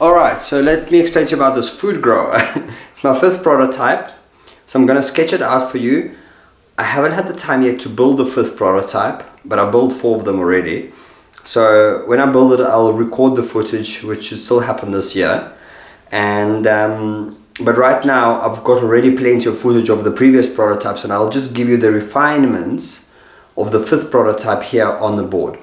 Alright, so let me explain to you about this food grower. It's my 5th prototype, so I'm going to sketch it out for you. I haven't had the time yet to build the 5th prototype, but I built 4 of them already. So when I build it, I'll record the footage, which should still happen this year. And but right now I've got already plenty of footage of the previous prototypes, and I'll just give you the refinements of the 5th prototype here on the board.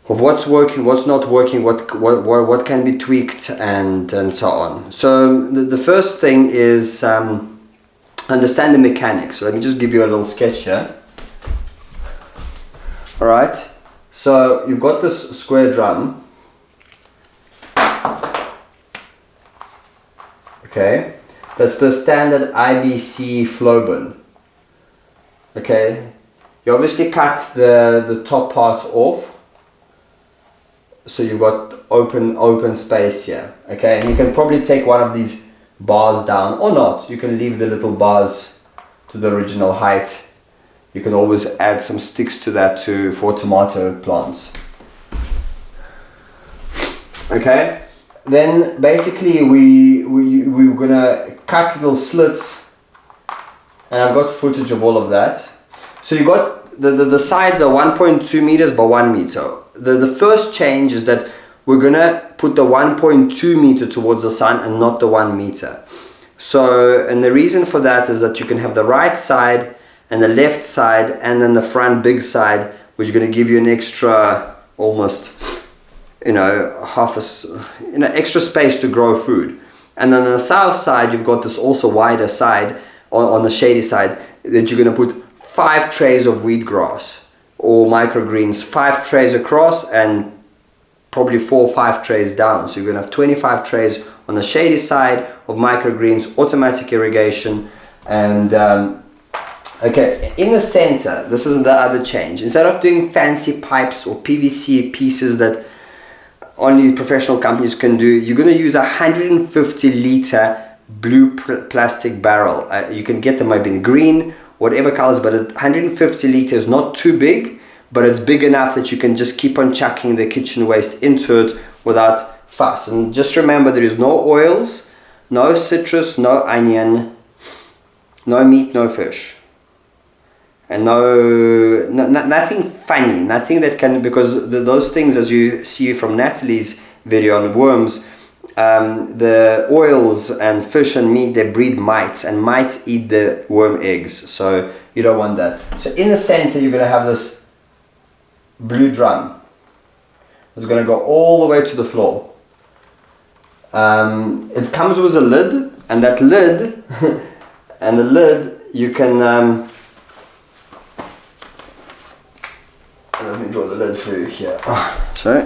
Of what's working, what's not working, what can be tweaked, and so on. So the first thing is understand the mechanics. So let me just give you a little sketch here. Alright, so you've got this square drum. Okay, that's the standard IBC flow bin. Okay, you obviously cut the top part off, so you've got open space here. Okay, and you can probably take one of these bars down, or not. You can leave the little bars to the original height. You can always add some sticks to that for tomato plants. Okay, then basically we're gonna cut little slits, and I've got footage of all of that. So you got the sides are 1.2 meters by 1 meter. The first change is that we're gonna put the 1.2 meter towards the sun and not the 1 meter. So, and the reason for that is that you can have the right side and the left side, and then the front big side, which is going to give you an extra, almost, extra space to grow food. And then on the south side, you've got this also wider side, on the shady side, that you're going to put 5 trays of wheatgrass or microgreens, 5 trays across and probably 4 or 5 trays down. So you're going to have 25 trays on the shady side of microgreens, automatic irrigation, and okay, in the center, this is the other change. Instead of doing fancy pipes or PVC pieces that only professional companies can do, you're going to use a 150 liter blue plastic barrel. You can get them maybe in green, whatever colors, but 150 liters is not too big, but it's big enough that you can just keep on chucking the kitchen waste into it without fuss. And just remember, there is no oils, no citrus, no onion, no meat, no fish, and nothing funny, nothing that can, because those things, as you see from Natalie's video on worms, the oils and fish and meat, they breed mites, and mites eat the worm eggs, so you don't want that. So in the center, you're going to have this blue drum. It's going to go all the way to the floor. It comes with a lid, and that lid and the lid, you can let me draw the lid for you here. Sorry.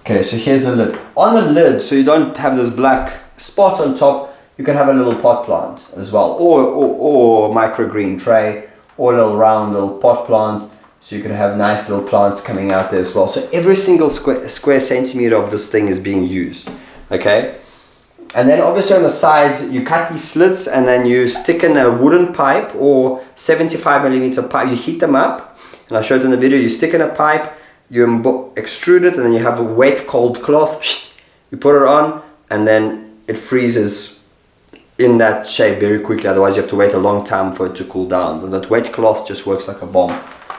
Okay, so here's the lid. On the lid, so you don't have this black spot on top, you can have a little pot plant as well, or a microgreen tray, or a little round little pot plant, so you can have nice little plants coming out there as well. So every single square centimeter of this thing is being used. Okay, and then obviously on the sides you cut these slits, and then you stick in a wooden pipe or 75 millimeter pipe. You heat them up, and I showed in the video. You stick in a pipe, you extrude it, and then you have a wet cold cloth, you put it on, and then it freezes in that shape very quickly. Otherwise you have to wait a long time for it to cool down, and that wet cloth just works like a bomb.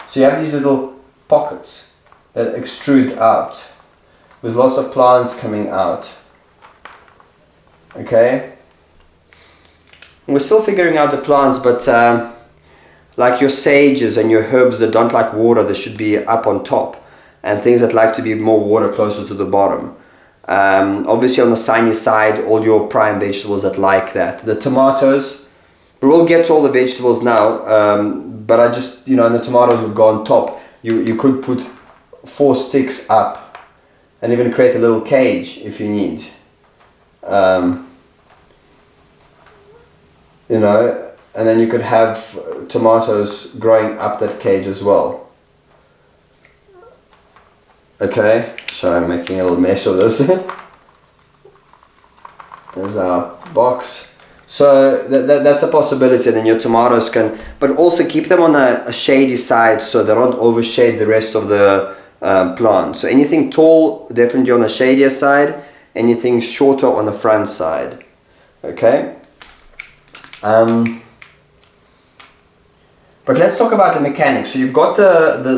So you have these little pockets that extrude out with lots of plants coming out. Okay, we're still figuring out the plants, but like your sages and your herbs that don't like water, they should be up on top, and things that like to be more water closer to the bottom. Obviously on the sunny side, all your prime vegetables that like that. The tomatoes, we will get to all the vegetables now, but I just, and the tomatoes would go on top. You could put 4 sticks up and even create a little cage if you need. And then you could have tomatoes growing up that cage as well. Okay, so I'm making a little mess of this. There's our box. So that's a possibility. And then your tomatoes can, but also keep them on a shady side so they don't overshade the rest of the plant. So anything tall, definitely on the shadier side. Anything shorter on the front side. Okay. But let's talk about the mechanics. So you've got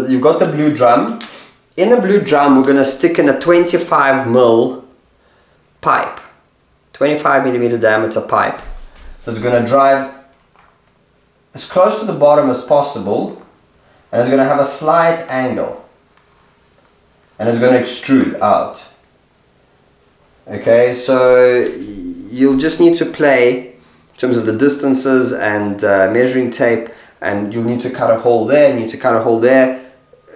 you've got the blue drum. In the blue drum, we're going to stick in a 25 mil pipe, 25 millimeter diameter pipe. So it's going to drive as close to the bottom as possible, and it's going to have a slight angle, and it's going to extrude out. Okay, so you'll just need to play in terms of the distances and measuring tape, and you'll need to cut a hole there, you need to cut a hole there.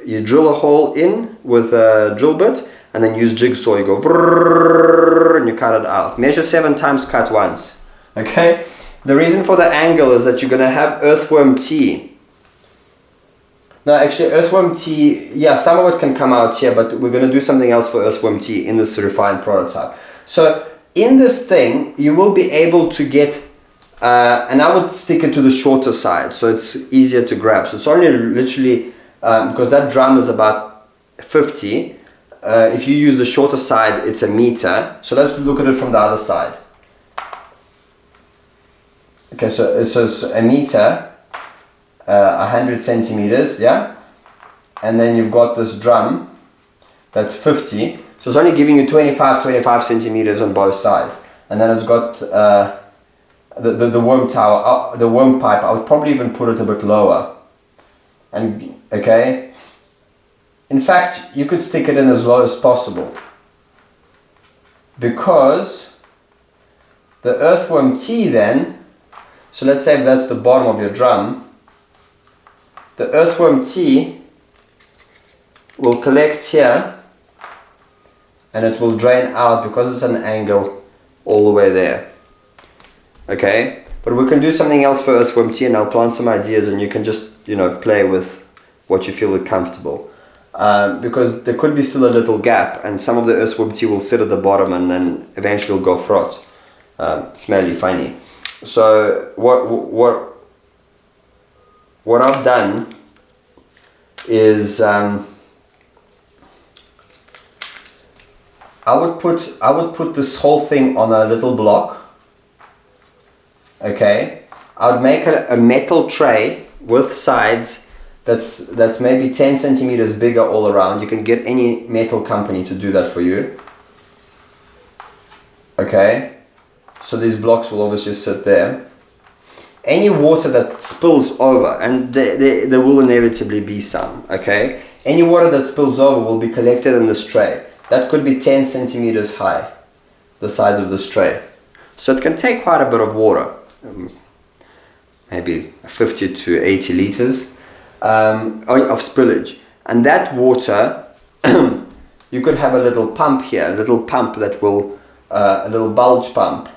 You drill a hole in with a drill bit, and then use jigsaw. You go and you cut it out. Measure 7 times, cut once. Okay. The reason for the angle is that you're going to have earthworm tea. Now, actually, earthworm tea, yeah, some of it can come out here, but we're going to do something else for earthworm tea in this refined prototype. So, in this thing, you will be able to get, and I would stick it to the shorter side, so it's easier to grab. So, it's only literally, because that drum is about 50. If you use the shorter side, it's a meter. So, let's look at it from the other side. Okay, so it's a meter, 100 centimeters, yeah? And then you've got this drum that's 50. So it's only giving you 25 centimeters on both sides. And then it's got the worm tower, the worm pipe. I would probably even put it a bit lower. And, okay? In fact, you could stick it in as low as possible. Because the earthworm tea then, so let's say if that's the bottom of your drum, the earthworm tea will collect here and it will drain out because it's an angle all the way there. Okay, but we can do something else for earthworm tea, and I'll plant some ideas and you can just, you know, play with what you feel comfortable. Because there could be still a little gap, and some of the earthworm tea will sit at the bottom and then eventually will go fraught. Smelly, funny. So what I've done is I would put this whole thing on a little block. Okay, I would make a metal tray with sides that's maybe 10 centimeters bigger all around. You can get any metal company to do that for you. Okay. So these blocks will obviously sit there. Any water that spills over, and there will inevitably be some, okay? Any water that spills over will be collected in this tray. That could be 10 centimeters high, the sides of this tray. So it can take quite a bit of water, maybe 50 to 80 liters of spillage. And that water, you could have a little pump here, a little pump that will, a little bulge pump.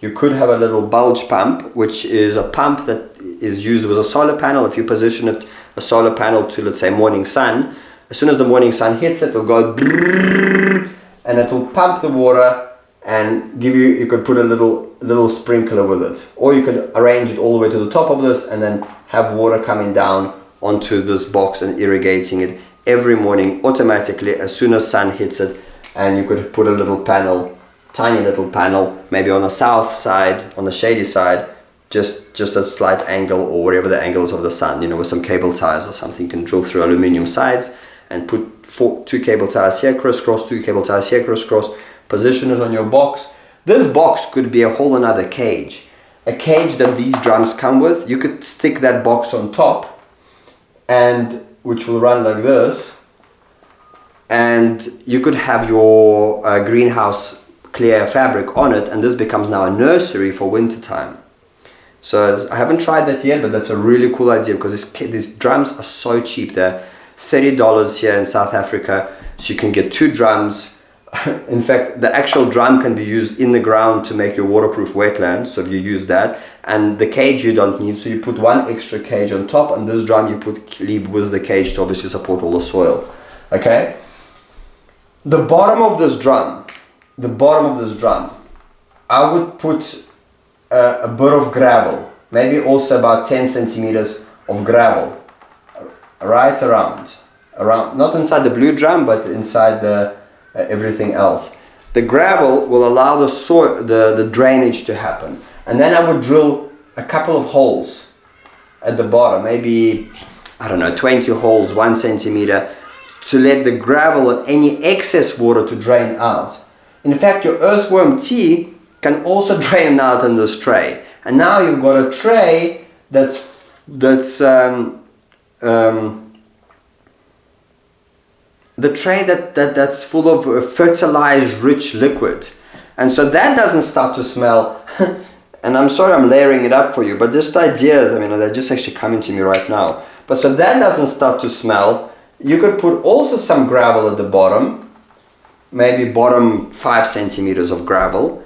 You could have a little bulge pump, which is a pump that is used with a solar panel. If you position it, a solar panel to, let's say, morning sun, as soon as the morning sun hits it, it'll go and it will pump the water and give you, you could put a little sprinkler with it. Or you could arrange it all the way to the top of this and then have water coming down onto this box and irrigating it every morning automatically as soon as sun hits it. And you could put a little panel, tiny little panel, maybe on the south side, on the shady side, just a slight angle or whatever the angle is of the sun, you know, with some cable ties or something. You can drill through aluminium sides and put 2 cable ties here crisscross, 2 cable ties here crisscross, position it on your box. This box could be a whole another cage. A cage that these drums come with. You could stick that box on top, and which will run like this, and you could have your greenhouse clear fabric on it, and this becomes now a nursery for winter time. So I haven't tried that yet, but that's a really cool idea because these drums are so cheap. They're $30 here in South Africa, so you can get 2 drums. In fact, the actual drum can be used in the ground to make your waterproof wetlands, so you use that. And the cage you don't need, so you put 1 extra cage on top, and this drum you leave with the cage to obviously support all the soil. Okay? The bottom of this drum, I would put a bit of gravel, maybe also about 10 centimeters of gravel, right around, not inside the blue drum, but inside the everything else. The gravel will allow the soil, the drainage to happen. And then I would drill a couple of holes at the bottom, maybe, I don't know, 20 holes, 1 centimeter, to let the gravel and any excess water to drain out. In fact, your earthworm tea can also drain out in this tray. And now you've got a tray that's the tray that's full of fertilized rich liquid, and so that doesn't start to smell. And I'm sorry I'm layering it up for you, but just ideas, I mean, they're just actually coming to me right now. But so that doesn't start to smell. You could put also some gravel at the bottom, maybe bottom 5 centimeters of gravel,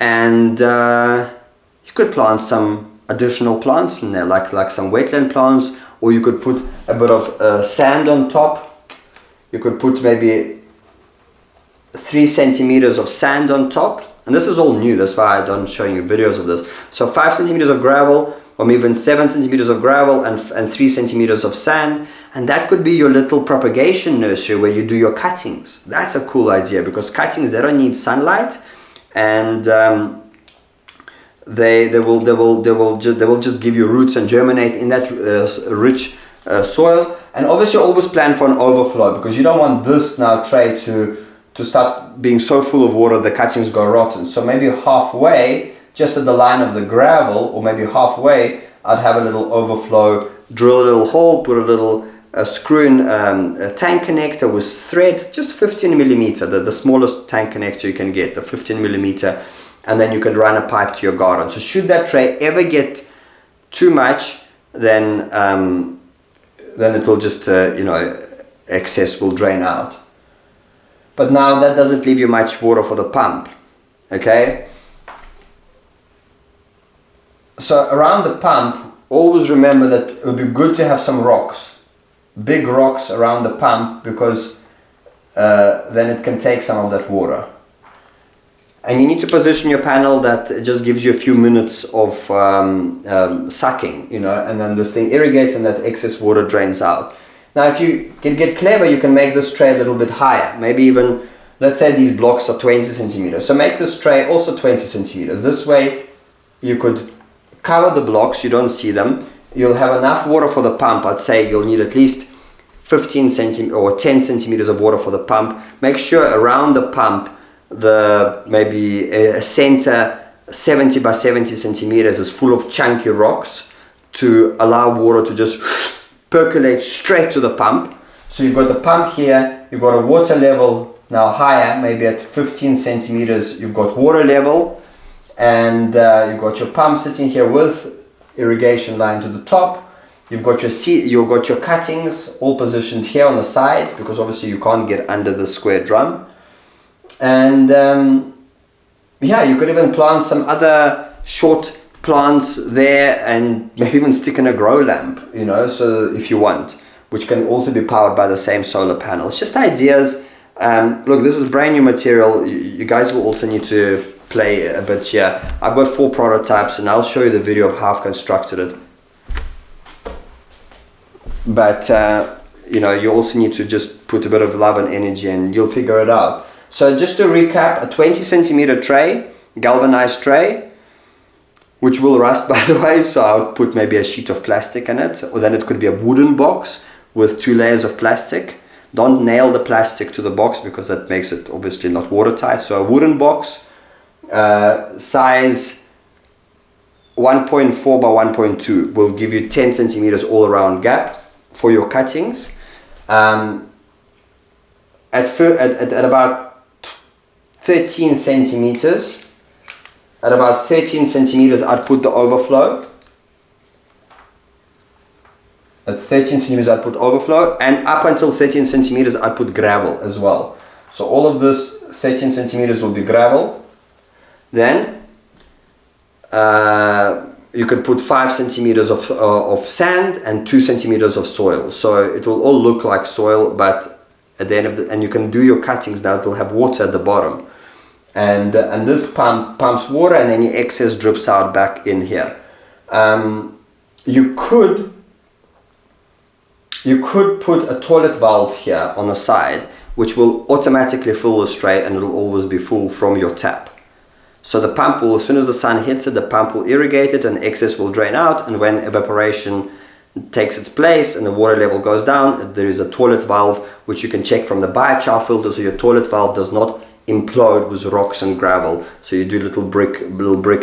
and you could plant some additional plants in there, like some wetland plants, or you could put a bit of sand on top. You could put maybe 3 centimeters of sand on top, and this is all new, that's why I'm showing you videos of this. So 5 centimeters of gravel, or even 7 centimeters of gravel and 3 centimeters of sand, and that could be your little propagation nursery where you do your cuttings. That's a cool idea, because cuttings, they don't need sunlight, and they will just give you roots and germinate in that rich soil. And obviously always plan for an overflow, because you don't want this now tray to start being so full of water the cuttings go rotten. So maybe halfway, just at the line of the gravel, or maybe halfway, I'd have a little overflow, drill a little hole, put a little screw-in tank connector with thread, just 15 millimeter, the smallest tank connector you can get, the 15 millimeter, and then you can run a pipe to your garden. So should that tray ever get too much, then it will just, excess will drain out. But now that doesn't leave you much water for the pump, okay? So around the pump, always remember that it would be good to have some rocks, big rocks around the pump, because then it can take some of that water. And you need to position your panel that it just gives you a few minutes of sucking, and then this thing irrigates and that excess water drains out. Now, if you can get clever, you can make this tray a little bit higher. Maybe even, let's say these blocks are 20 centimeters. So make this tray also 20 centimeters. This way, you could cover the blocks, you don't see them. You'll have enough water for the pump. I'd say you'll need at least 15 centimeters or 10 centimeters of water for the pump. Make sure around the pump, maybe a center 70 by 70 centimeters is full of chunky rocks to allow water to just percolate straight to the pump. So you've got the pump here, you've got a water level now higher, maybe at 15 centimeters you've got water level, and you've got your pump sitting here with irrigation line to the top. You've got your cuttings all positioned here on the sides, because obviously you can't get under the square drum. And you could even plant some other short plants there, and maybe even stick in a grow lamp, so if you want, which can also be powered by the same solar panels. Just ideas. Look, this is brand new material. You guys will also need to play a bit here. I've got 4 prototypes, and I'll show you the video of how I've constructed it. But you also need to just put a bit of love and energy, and you'll figure it out. So just to recap, a 20 centimeter tray, galvanized tray, which will rust, by the way, so I would put maybe a sheet of plastic in it, or then it could be a wooden box with 2 layers of plastic. Don't nail the plastic to the box, because that makes it obviously not watertight. So a wooden box, size 1.4 by 1.2 will give you 10 centimeters all around gap for your cuttings. At about 13 centimeters, I'd put the overflow. At 13 centimeters I'd put overflow, and up until 13 centimeters I'd put gravel as well. So all of this 13 centimeters will be gravel. Then you could put 5 centimeters of sand and 2 centimeters of soil. So it will all look like soil, but at the end of and you can do your cuttings now, it will have water at the bottom. and this pumps water, and any excess drips out back in here. You could put a toilet valve here on the side, which will automatically fill the tray, and it'll always be full from your tap. So the pump will, as soon as the sun hits it, the pump will irrigate it and excess will drain out, and when evaporation takes its place and the water level goes down, there is a toilet valve which you can check from the biochar filter, so your toilet valve does not implode with rocks and gravel. So you do little brick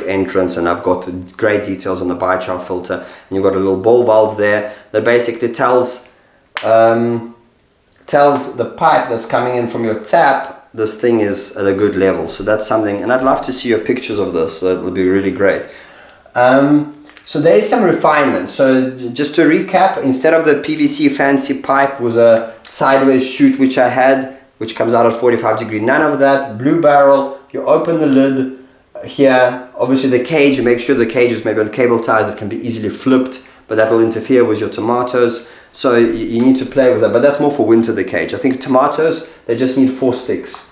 entrance, and I've got great details on the biochar filter, and you've got a little ball valve there that basically tells the pipe that's coming in from your tap this thing is at a good level. So that's something, and I'd love to see your pictures of this, so it would be really great. So there is some refinement. So just to recap, instead of the PVC fancy pipe with a sideways chute which I had, which comes out at 45 degree, none of that. Blue barrel, you open the lid here, obviously the cage, you make sure the cage is maybe on cable ties that can be easily flipped, but that will interfere with your tomatoes. So you need to play with that, but that's more for winter, the cage. I think tomatoes, they just need 4 sticks,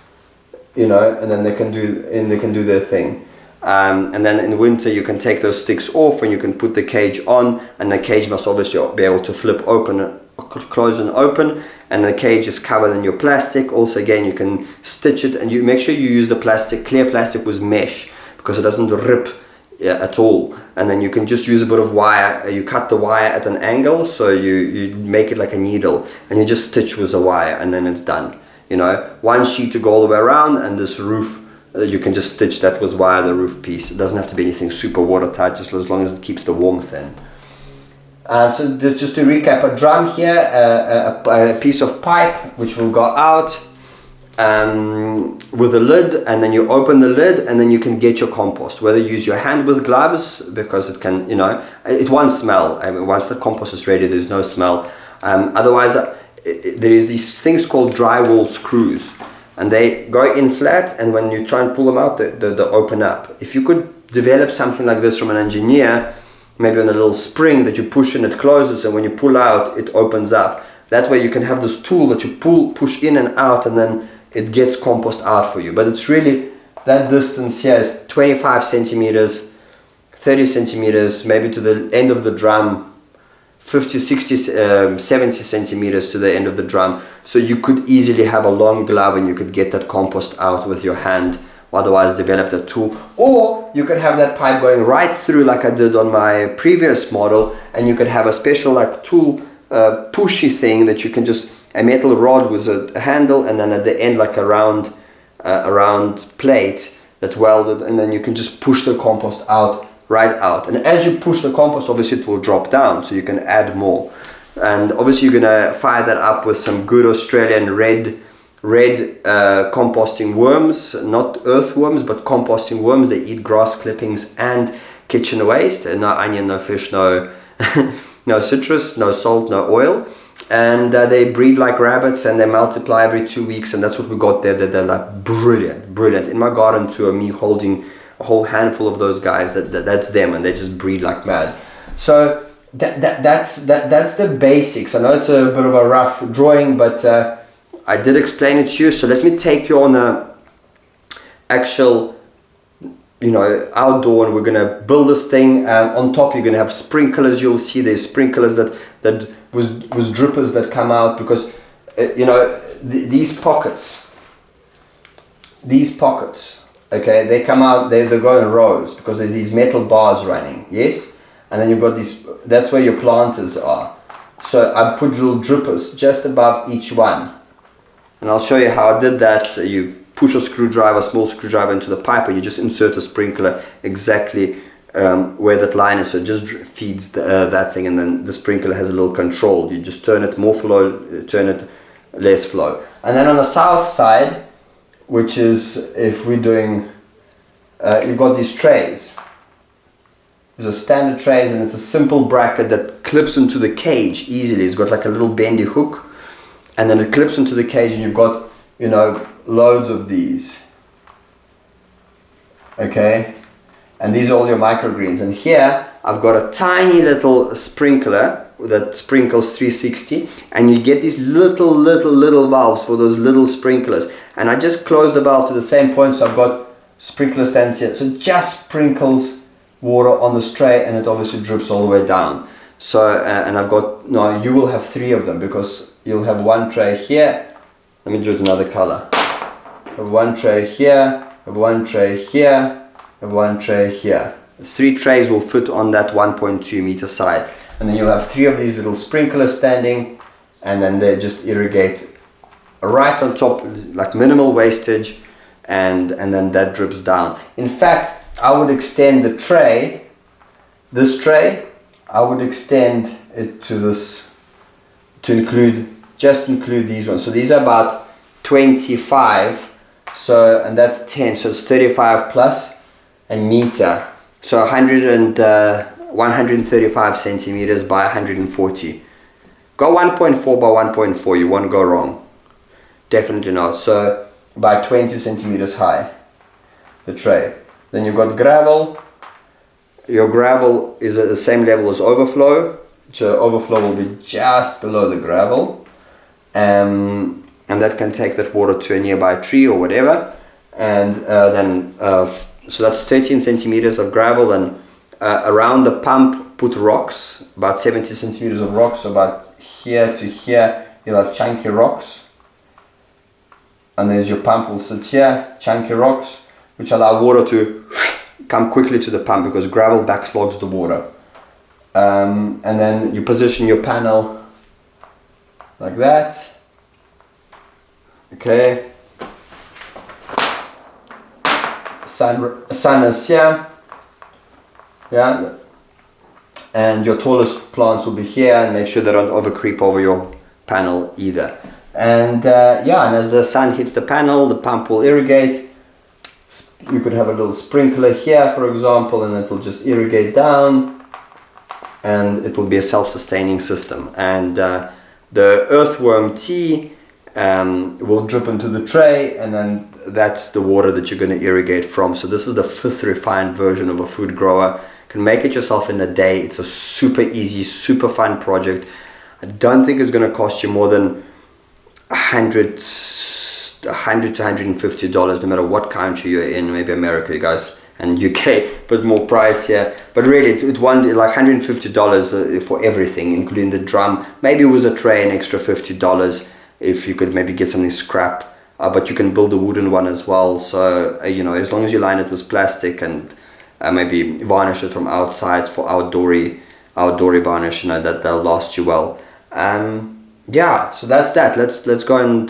you know, and then they can do their thing. And then in winter you can take those sticks off and you can put the cage on, and the cage must obviously be able to flip open, close and open, and the cage is covered in your plastic. Also, again, you can stitch it, and you make sure you use the plastic, clear plastic with mesh, because it doesn't rip at all. And then you can just use a bit of wire. You cut the wire at an angle, so you make it like a needle, and you just stitch with the wire, and then it's done. You know, one sheet to go all the way around, and this roof, you can just stitch that with wire, the roof piece. It doesn't have to be anything super watertight, just as long as it keeps the warmth in. So just to recap, a drum here, a piece of pipe which will go out with a lid, and then you open the lid, and then you can get your compost. Whether you use your hand with gloves, because it can, you know, it won't smell. I mean, once the compost is ready, there's no smell. Otherwise, there is these things called drywall screws, and they go in flat, and when you try and pull them out, they open up. If you could develop something like this from an engineer, maybe on a little spring that you push in, it closes, and when you pull out, it opens up. That way you can have this tool that you push in and out, and then it gets compost out for you. But it's really, that distance here is 25 centimeters, 30 centimeters, maybe to the end of the drum, 50, 60, 70 centimeters to the end of the drum. So you could easily have a long glove, and you could get that compost out with your hand. Otherwise, develop that tool, or you could have that pipe going right through like I did on my previous model, and you could have a special like tool pushy thing that you can just, a metal rod with a handle, and then at the end like a round plate that welded, and then you can just push the compost out, right out. And as you push the compost, obviously it will drop down, so you can add more. And obviously you're gonna fire that up with some good Australian red composting worms, not earthworms, but composting worms. They eat grass clippings and kitchen waste, and no onion, no fish, no no citrus, no salt, no oil, and they breed like rabbits, and they multiply every 2 weeks, and that's what we got there. They're like brilliant. In my garden tour, me holding a whole handful of those guys, that's them, and they just breed like mad. So that's the basics. I know it's a bit of a rough drawing, but I did explain it to you. So let me take you on a actual, you know, outdoor, and we're gonna build this thing. On top you're gonna have sprinklers. You'll see there's sprinklers that with drippers that come out, because you know, these pockets, okay, they come out, they go in rows, because there's these metal bars running, yes, and then you've got these, that's where your planters are. So I put little drippers just above each one. And I'll show you how I did that. So you push a small screwdriver into the pipe, and you just insert a sprinkler exactly where that line is. So it just feeds that thing, and then the sprinkler has a little control. You just turn it more flow, turn it less flow. And then on the south side, which is, if we're doing, you've got these trays. There's a standard trays, and it's a simple bracket that clips into the cage easily. It's got like a little bendy hook, and then it clips into the cage, and you've got, you know, loads of these, okay, and these are all your microgreens. And here I've got a tiny little sprinkler that sprinkles 360, and you get these little valves for those little sprinklers, and I just close the valve to the same point, so I've got sprinkler stands here, so just sprinkles water on this tray, and it obviously drips all the way down. So and I've got, no, you will have 3 of them, because you'll have one tray here. Let me do it another color. Have one tray here, have one tray here, have one tray here. 3 trays will fit on that 1.2 meter side, and then you'll have 3 of these little sprinklers standing, and then they just irrigate right on top, like minimal wastage, and then that drips down. In fact, I would extend the tray, this tray, I would extend it to this, to include these ones. So these are about 25, so, and that's 10, so it's 35 plus a meter. So 135 centimeters by 140. Go 1.4 by 1.4, you won't go wrong. Definitely not. So by 20 centimeters high, the tray. Then you've got gravel. Your gravel is at the same level as overflow. So overflow will be just below the gravel. And that can take that water to a nearby tree or whatever. And so that's 13 centimeters of gravel. And around the pump, put rocks, about 70 centimeters of rocks. So about here to here, you'll have chunky rocks. And there's your pump will sit here, chunky rocks, which allow water to come quickly to the pump, because gravel backslogs the water. And then you position your panel like that. Okay. Sun is here. Yeah. And your tallest plants will be here, and make sure they don't over creep over your panel either. And yeah, and as the sun hits the panel, the pump will irrigate. You could have a little sprinkler here, for example, and it will just irrigate down, and it will be a self-sustaining system. And the earthworm tea will drip into the tray, and then that's the water that you're going to irrigate from. So this is the 5th refined version of a food grower. You can make it yourself in a day. It's a super easy, super fun project. I don't think it's going to cost you more than $100 to $150, no matter what country you're in. Maybe America, you guys, and UK, but more price here. But really, it's like $150 for everything, including the drum. Maybe with a tray, an extra $50 if you could maybe get something scrap. But you can build a wooden one as well. So you know, as long as you line it with plastic and maybe varnish it from outside for outdoory varnish, you know, that'll last you well. Yeah, so that's that. Let's go and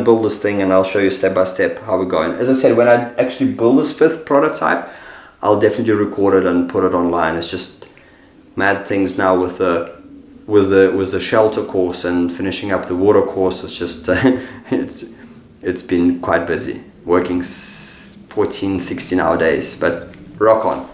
build this thing, and I'll show you step by step how we're going. As I said, when I actually build this 5th prototype, I'll definitely record it and put it online. It's just mad things now with the shelter course and finishing up the water course. It's just it's been quite busy, working 14-16 hour days, but rock on.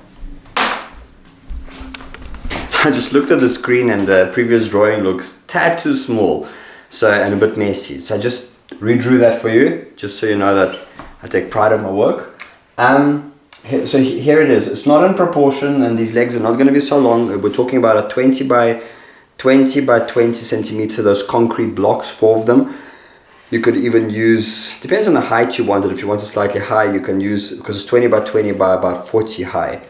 I just looked at the screen, and the previous drawing looks tad too small, so, and a bit messy. So I just redrew that for you, just so you know that I take pride in my work. So here it is. It's not in proportion, and these legs are not going to be so long. We're talking about a 20 by 20 centimeter, those concrete blocks, 4 of them. You could even use, depends on the height you want it. If you want it slightly high, you can use, because it's 20 by 20 by about 40 high.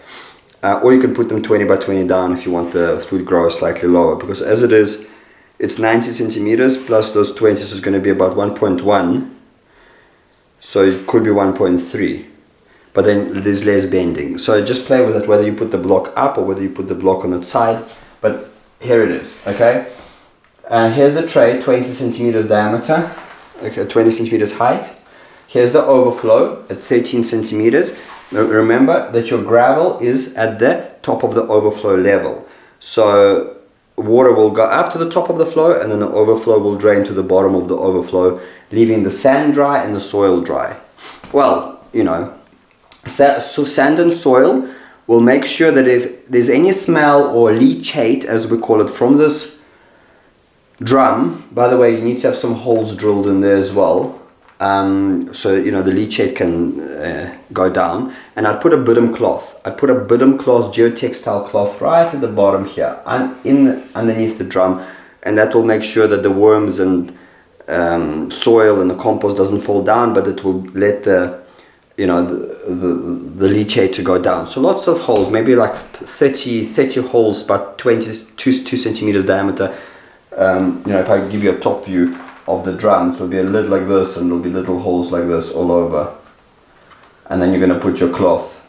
Or you can put them 20 by 20 down if you want the food grower slightly lower, because as it is, it's 90 centimeters plus those 20, so it's going to be about 1.1. So it could be 1.3, but then there's less bending. So just play with it, whether you put the block up or whether you put the block on its side. But here it is, okay? Here's the tray, 20 centimeters diameter, okay, 20 centimeters height. Here's the overflow at 13 centimeters. Remember that your gravel is at the top of the overflow level. So water will go up to the top of the flow, and then the overflow will drain to the bottom of the overflow, leaving the sand dry and the soil dry. Well, you know, so sand and soil will make sure that if there's any smell or leachate, as we call it, from this drum, by the way, you need to have some holes drilled in there as well. So you know the leachate can go down, and I'd put a bitumen cloth. I'd put a bitumen cloth, geotextile cloth, right at the bottom here, underneath the drum, and that will make sure that the worms and soil and the compost doesn't fall down, but it will let the you know, the leachate to go down. So lots of holes, maybe like 30 holes, about 2 centimeters diameter. You know, if I give you a top view of the drum, it'll be a lid like this, and there'll be little holes like this all over. And then you're going to put your cloth.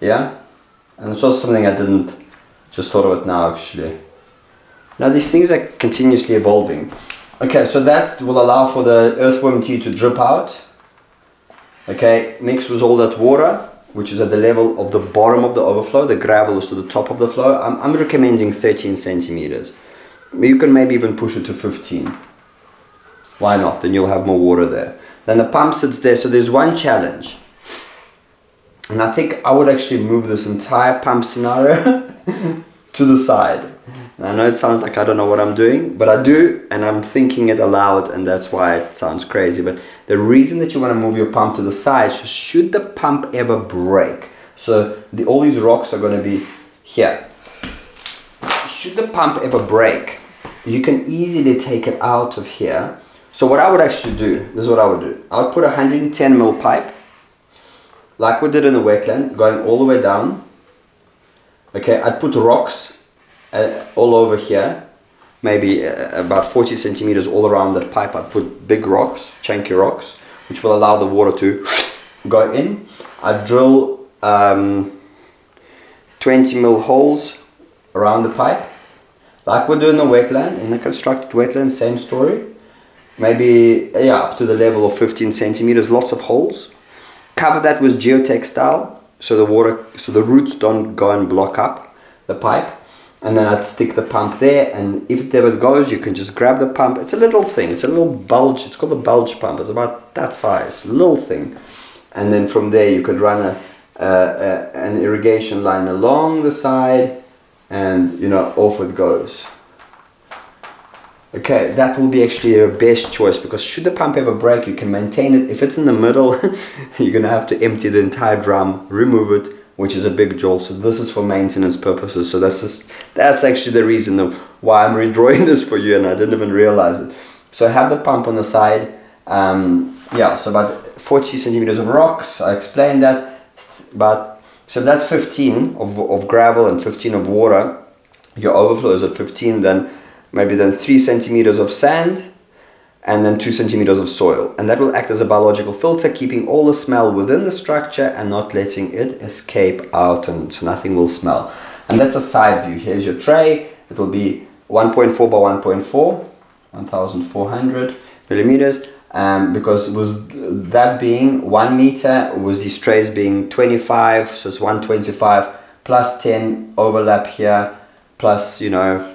Yeah? And it's also something I didn't just thought of it now, actually. Now these things are continuously evolving. Okay, so that will allow for the earthworm tea to drip out. Okay, mixed with all that water, which is at the level of the bottom of the overflow. The gravel is to the top of the flow. I'm recommending 13 centimeters. You can maybe even push it to 15. Why not? Then you'll have more water there. Then the pump sits there. So there's one challenge. And I think I would actually move this entire pump scenario to the side. And I know it sounds like I don't know what I'm doing, but I do, and I'm thinking it aloud, and that's why it sounds crazy. But the reason that you want to move your pump to the side, so should the pump ever break, so all these rocks are going to be here. Should the pump ever break, you can easily take it out of here. So what I would actually do, this is what I would do. I would put a 110 mil pipe, like we did in the wetland, going all the way down. Okay, I'd put rocks all over here, maybe about 40 centimeters all around that pipe. I'd put big rocks, chunky rocks, which will allow the water to go in. I'd drill 20 mil holes around the pipe, like we're doing in the wetland, in the constructed wetland, same story. Maybe, yeah, up to the level of 15 centimeters, lots of holes. Cover that with geotextile, so the roots don't go and block up the pipe. And then I'd stick the pump there, and if it ever goes, you can just grab the pump. It's a little thing, it's a little bulge, it's called a bulge pump. It's about that size, little thing. And then from there you could run an irrigation line along the side, and you know, off it goes. Okay, that will be actually your best choice, because should the pump ever break, you can maintain it. If it's in the middle, you're gonna have to empty the entire drum, remove it, which is a big jolt. So this is for maintenance purposes. So that's actually the reason why I'm redrawing this for you, and I didn't even realize it. So I have the pump on the side. Yeah, so about 40 centimeters of rocks. I explained that. So that's 15 of gravel and 15 of water. Your overflow is at 15. Then 3 centimeters of sand, and then 2 centimeters of soil, and that will act as a biological filter, keeping all the smell within the structure and not letting it escape out, and so nothing will smell. And that's a side view. Here's your tray. It will be 1.4 by 1.4, 1400 millimeters, because it was that being 1 meter, with these trays being 25, so it's 125 plus 10 overlap here, plus, you know,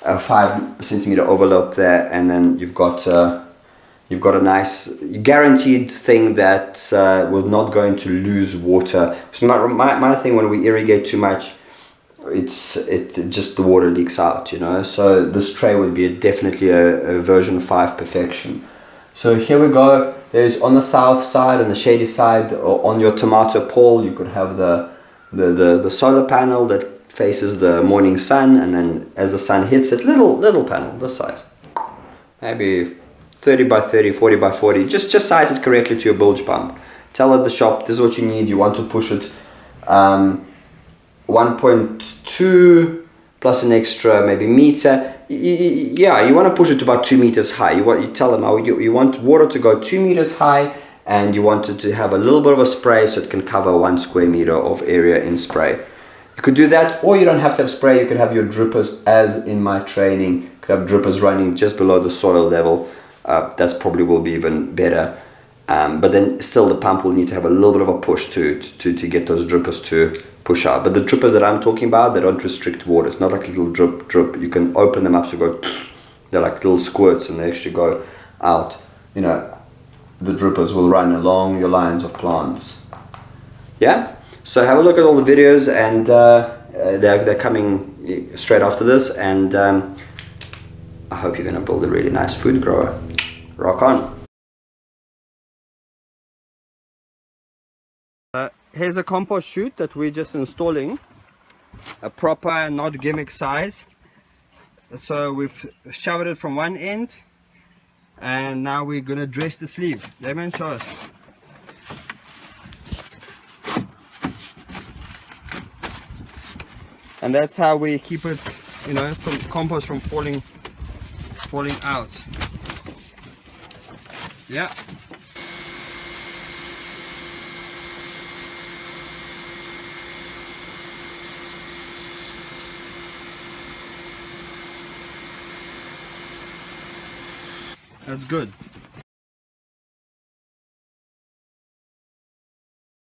a 5 centimeter overlap there, and then you've got a nice guaranteed thing that will not going to lose water. So my thing, when we irrigate too much, the water leaks out, you know. So this tray would be definitely a version 5 perfection. So here we go. There's on the south side, on the shady side, or on your tomato pole, you could have the solar panel that faces the morning sun, and then as the sun hits it, little panel this size, maybe 30 by 30, 40 by 40. Just size it correctly to your bilge pump. Tell at the shop this is what you need. You want to push it 1.2 plus an extra maybe meter. Yeah, you want to push it to about 2 meters high. You tell them you want water to go 2 meters high, and you want it to have a little bit of a spray so it can cover 1 square meter of area in spray. You could do that, or you don't have to have spray. You could have your drippers, as in my training. You could have drippers running just below the soil level. That's probably will be even better. But then still the pump will need to have a little bit of a push to get those drippers to push out. But the drippers that I'm talking about, they don't restrict water. It's not like a little drip. You can open them up to go, they're like little squirts, and they actually go out. You know, the drippers will run along your lines of plants. Yeah? So have a look at all the videos, and they're coming straight after this, and I hope you're going to build a really nice food grower. Rock on. Here's a compost chute that we're just installing, a proper, not gimmick size. So we've showered it from one end, and now we're going to dress the sleeve. Let me show us. and that's how we keep it, you know, compost from falling out. Yeah. That's good.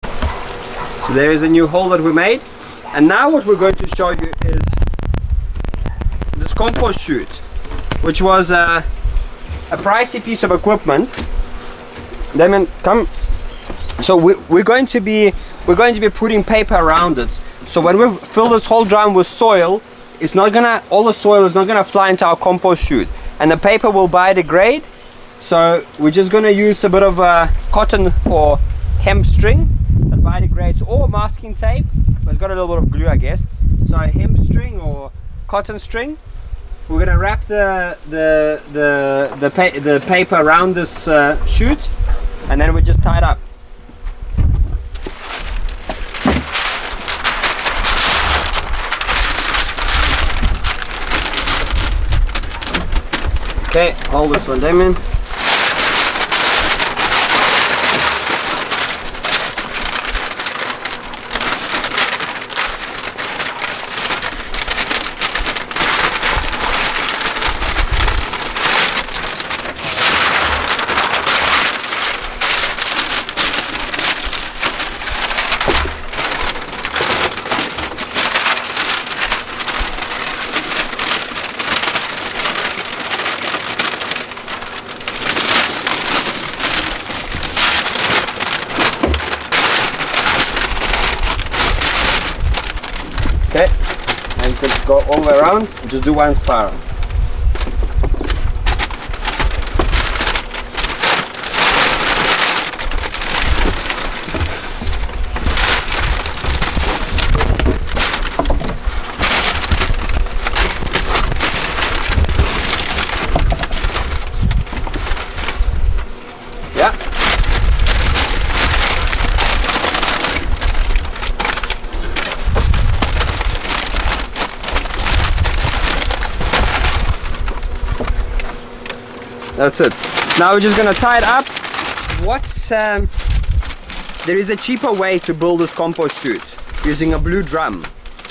So there is a new hole that we made, and now what we're going to show you is this compost chute, which was a pricey piece of equipment. Damien, come. So we're going to be putting paper around it. So when we fill this whole drum with soil, all the soil is not gonna fly into our compost chute, and the paper will biodegrade. So we're just gonna use a bit of cotton or hemp string that biodegrades, or masking tape, but it's got a little bit of glue, I guess. So hemp string or cotton string. We're gonna wrap the paper around this chute, and then we just tie it up. Okay, hold this one, Damien. Okay, and you can go all the way around and just do one spiral. Yeah. That's it. So now we're just gonna tie it up. There is a cheaper way to build this compost chute using a blue drum.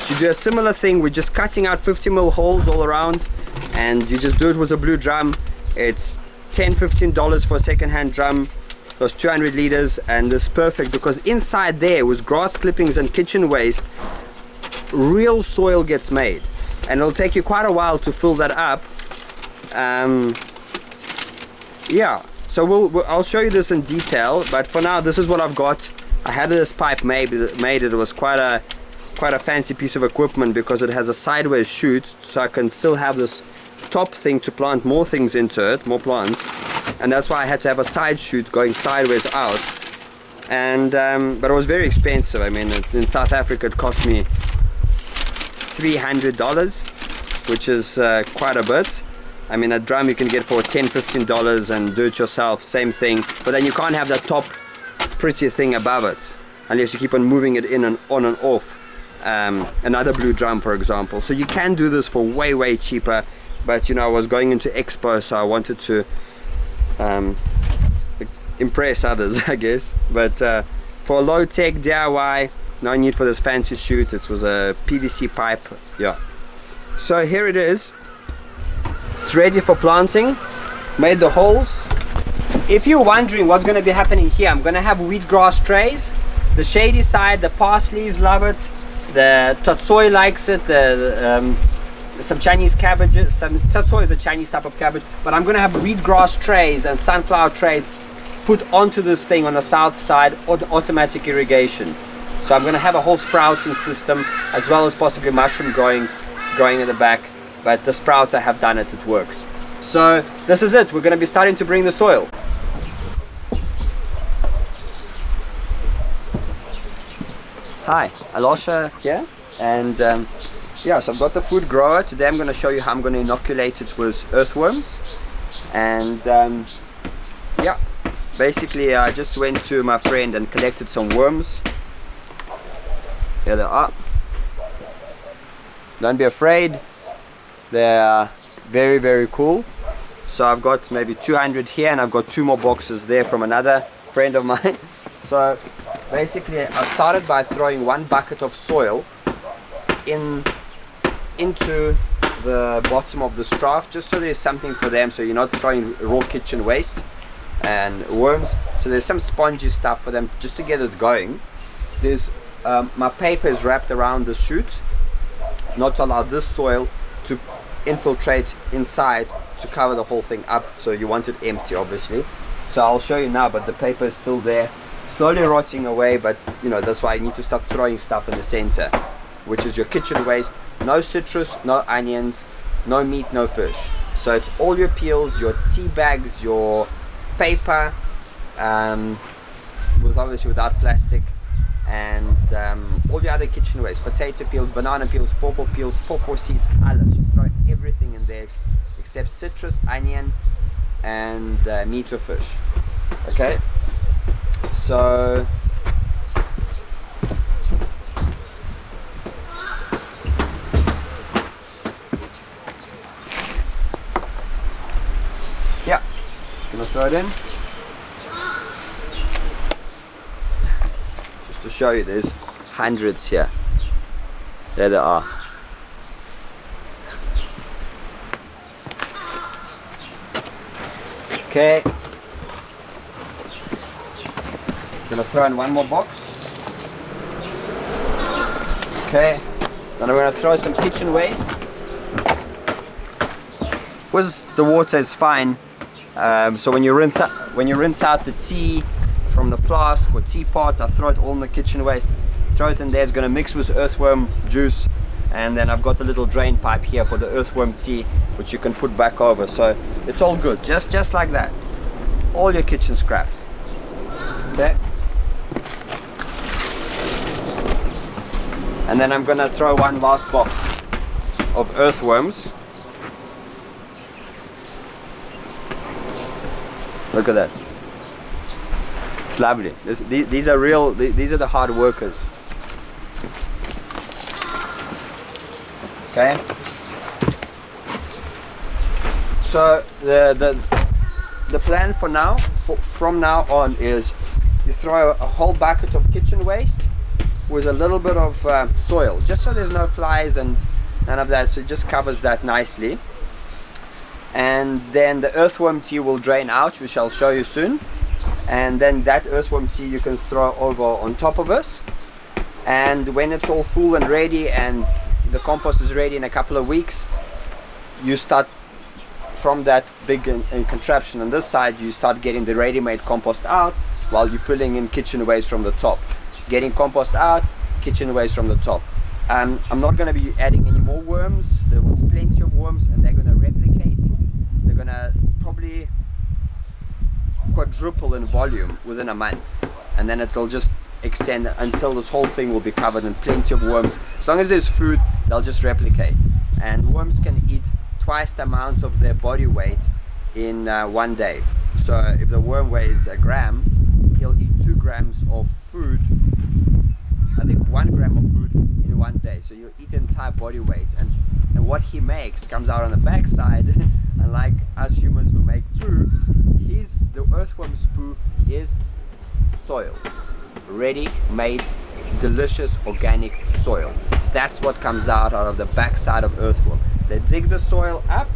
To do a similar thing, we're just cutting out 50mm holes all around, and you just do it with a blue drum. It's $10–15 for a second-hand drum. It was 200 liters, and it's perfect because inside there with grass clippings and kitchen waste, real soil gets made, and it'll take you quite a while to fill that up. Yeah, so I'll show you this in detail, but for now this is what I've got. I had this pipe made. It was quite a fancy piece of equipment because it has a sideways chute, so I can still have this top thing to plant more things into it, more plants, and that's why I had to have a side chute going sideways out. And but it was very expensive. I mean, in South Africa it cost me $300, which is quite a bit. I mean, a drum you can get for $10–15 and do it yourself, same thing, but then you can't have that top pretty thing above it unless you keep on moving it in and on and off. Another blue drum, for example. So you can do this for way cheaper, but you know, I was going into Expo, so I wanted to impress others, I guess. But for a low-tech DIY, no need for this fancy chute. This was a PVC pipe. Yeah, so here it is. It's ready for planting. Made the holes. If you're wondering what's going to be happening here, I'm going to have wheatgrass trays. The shady side, the parsleys love it, the tatsoi likes it, some Chinese cabbages. Tatsoi is a Chinese type of cabbage, but I'm going to have wheatgrass trays and sunflower trays put onto this thing on the south side, or the automatic irrigation. So I'm going to have a whole sprouting system, as well as possibly mushroom growing in the back. But the sprouts, I have done it, it works. So this is it. We're going to be starting to bring the soil. Hi, Alosha here, and yeah, so I've got the food grower. Today I'm going to show you how I'm going to inoculate it with earthworms. And yeah, basically I just went to my friend and collected some worms. Here they are. Don't be afraid. They're very, very cool. So I've got maybe 200 here, and I've got 2 more boxes there from another friend of mine. So basically I started by throwing 1 bucket of soil into the bottom of the straw, just so there's something for them, so you're not throwing raw kitchen waste and worms. So there's some spongy stuff for them just to get it going. There's my paper is wrapped around the chute, not to allow this soil to infiltrate inside, to cover the whole thing up. So you want it empty, obviously. So I'll show you now, but the paper is still there, slowly rotting away. But you know, that's why I need to start throwing stuff in the center, which is your kitchen waste. No citrus, no onions, no meat, no fish. So it's all your peels, your tea bags, your paper, obviously without plastic, and all your other kitchen waste, potato peels, banana peels, pawpaw seeds, alles. You throw everything in there except citrus, onion, and meat or fish. Okay, so yeah, just gonna throw it in. Just to show you, there's hundreds here. There they are. Okay. Gonna throw in 1 more box. Okay. Then I'm gonna throw some kitchen waste. With the water is fine. So when you rinse out the tea from the flask or teapot, I throw it all in the kitchen waste. Throw it in there. It's gonna mix with earthworm juice, and then I've got the little drain pipe here for the earthworm tea, which you can put back over. So it's all good, just like that. All your kitchen scraps. Okay. And then I'm gonna throw 1 last box of earthworms. Look at that. It's lovely. These are real. These are the hard workers. Okay. So the plan for now, from now on, is you throw a whole bucket of kitchen waste with a little bit of soil, just so there's no flies and none of that. So it just covers that nicely. And then the earthworm tea will drain out, which I'll show you soon. And then that earthworm tea you can throw over on top of us. And when it's all full and ready, and the compost is ready in a couple of weeks, you start from that big contraption on this side, you start getting the ready-made compost out while you're filling in kitchen waste from the top. Getting compost out, kitchen waste from the top. I'm not going to be adding any more worms. There was plenty of worms, and they're going to replicate. They're going to probably quadruple in volume within a month, and then it'll just extend until this whole thing will be covered in plenty of worms. As long as there's food, they'll just replicate. And worms can eat twice the amount of their body weight in 1 day. So if the worm weighs a gram, he'll eat 2 grams of food. I think 1 gram of food in 1 day. So you'll eat the entire body weight, and what he makes comes out on the backside. Unlike us humans who make poo, the earthworm's poo is soil. Ready made, delicious organic soil. That's what comes out of the backside of earthworm. They dig the soil up,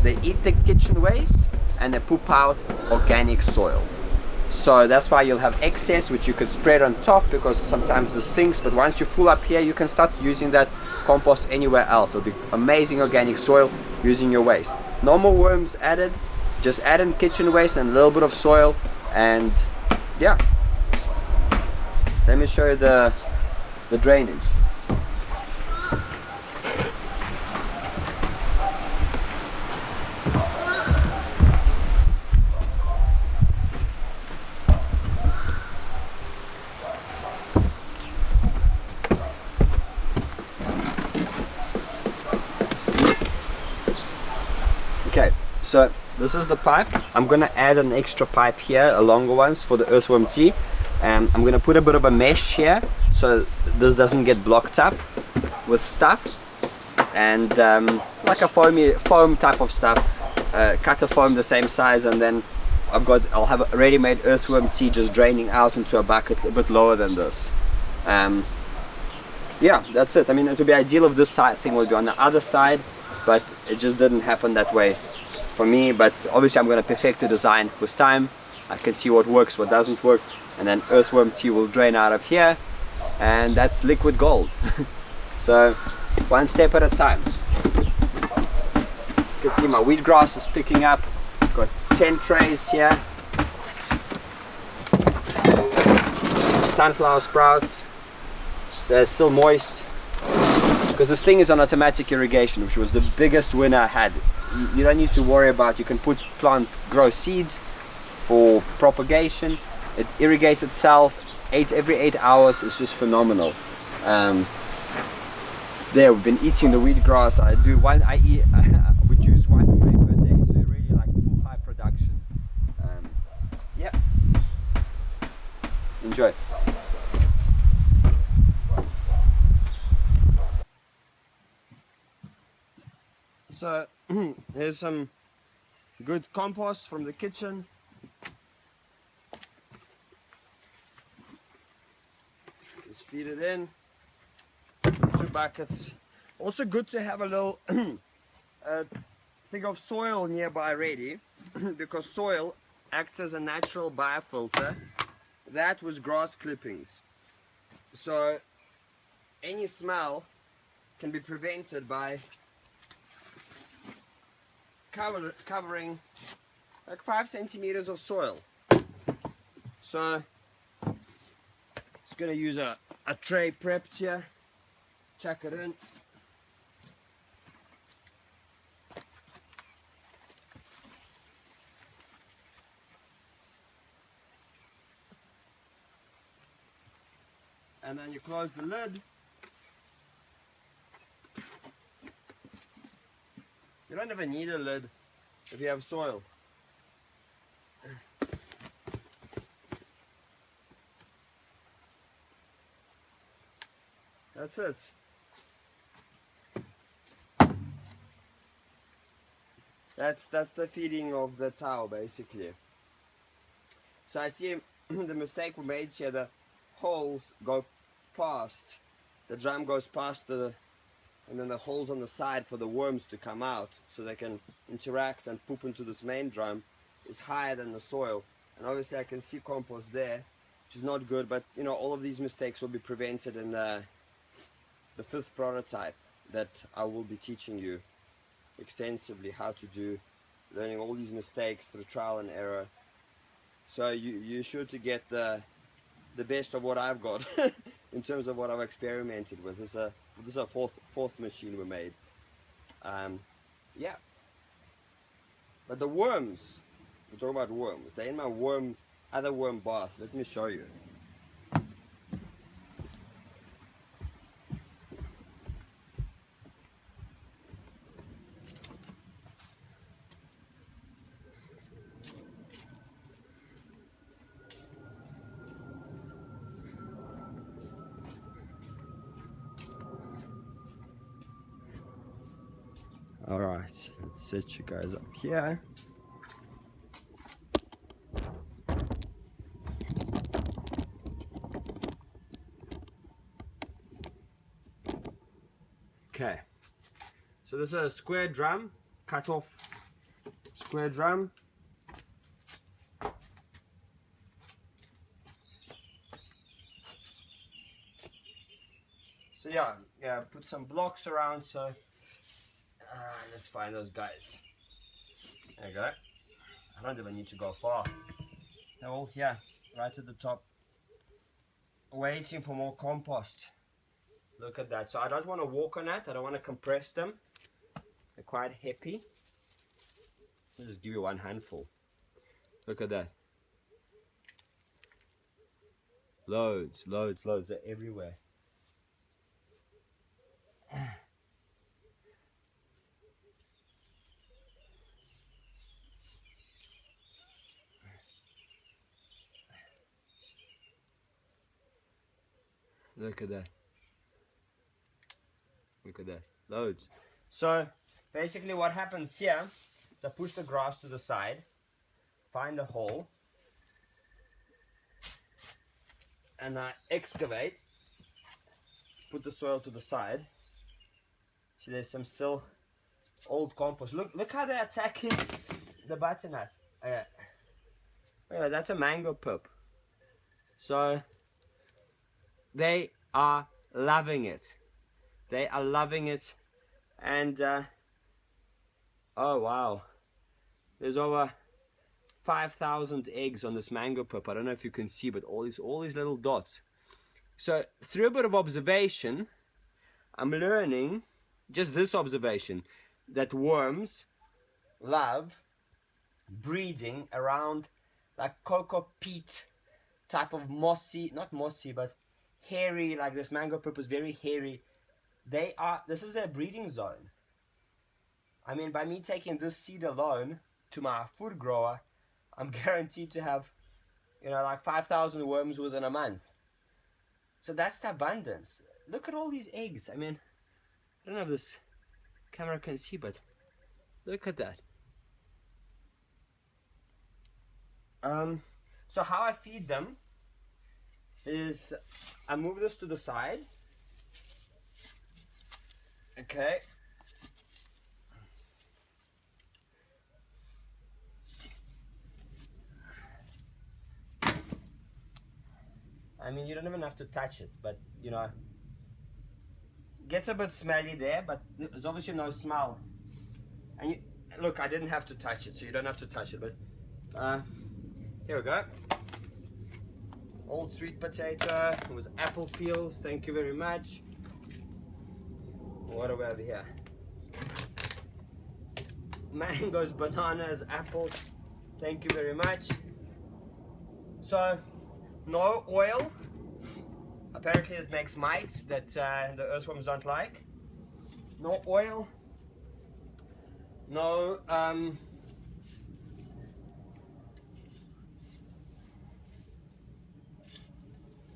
they eat the kitchen waste, and they poop out organic soil. So that's why you'll have excess, which you could spread on top, because sometimes this sinks. But once you full up here, you can start using that compost anywhere else. It'll be amazing organic soil using your waste. No more worms added. Just add in kitchen waste and a little bit of soil, and yeah. Let me show you the drainage. Okay, so this is the pipe. I'm gonna add an extra pipe here, a longer one for the earthworm tea. I'm gonna put a bit of a mesh here so this doesn't get blocked up with stuff. and like a foam type of stuff. Cut a foam the same size, and then I'll have a ready-made earthworm tea just draining out into a bucket a bit lower than this. Yeah, that's it. I mean, it would be ideal if this side thing would be on the other side, but it just didn't happen that way for me. But obviously I'm going to perfect the design with time. I can see what works, what doesn't work, and then earthworm tea will drain out of here, and that's liquid gold. So one step at a time. You can see my wheatgrass is picking up. Got 10 trays here. Sunflower sprouts. They're still moist because this thing is on automatic irrigation, which was the biggest winner I had. You don't need to worry about, you can grow seeds for propagation. It irrigates itself every 8 hours. It's just phenomenal. There, we've been eating the wheatgrass. I produce one tray per day, so really like full high production. Yeah, enjoy. So here's some good compost from the kitchen. Just feed it in. 2 buckets. Also good to have a little thing of soil nearby ready, because soil acts as a natural biofilter. That was grass clippings. So any smell can be prevented by covering like 5 centimeters of soil. So just gonna use a tray prepped here, chuck it in. And then you close the lid. You don't even need a lid if you have soil. That's it. That's the feeding of the towel basically. So I see the mistake we made here, the holes go past, the drum goes past and then the holes on the side for the worms to come out so they can interact and poop into this main drum is higher than the soil. And obviously I can see compost there, which is not good, but you know, all of these mistakes will be prevented in the 5th prototype that I will be teaching you extensively how to do, learning all these mistakes through trial and error. So you're sure to get the best of what I've got in terms of what I've experimented with. This is a fourth machine we made. Yeah. But the worms, we talk about worms, they're in my other worm bath. Let me show you. Alright, let's set you guys up here. Okay, so this is a square drum, cut off square drum. So yeah, put some blocks around, so let's find those guys. There you go. I don't even need to go far. They're all here, right at the top, waiting for more compost. Look at that. So I don't want to walk on that. I don't want to compress them. They're quite happy. I'll just give you one handful. Look at that. Loads. They're everywhere. Look at that. at that, loads. So basically what happens here is I push the grass to the side, find a hole, and I excavate, put the soil to the side. See, there's some still old compost. Look how they're attacking the butternuts. That's a mango pip. So they are loving it. They are loving it. And oh wow, there's over 5,000 eggs on this mango pip. I don't know if you can see, but all these little dots. So through a bit of observation, I'm learning just this observation, that worms love breeding around like cocoa peat type of mossy, not mossy, but hairy, like this mango pip is very hairy. This is their breeding zone. I mean, by me taking this seed alone to my food grower, I'm guaranteed to have, like 5,000 worms within a month. So that's the abundance. Look at all these eggs. I mean, I don't know if this camera can see, but look at that. So how I feed them is I move this to the side. Okay. I mean, you don't even have to touch it, but gets a bit smelly there, but there's obviously no smell. And look, I didn't have to touch it, so you don't have to touch it, but here we go. Old sweet potato with apple peels, thank you very much. What do we have here? Mangoes, bananas, apples, thank you very much. So no oil. Apparently it makes mites that the earthworms don't like. No oil. No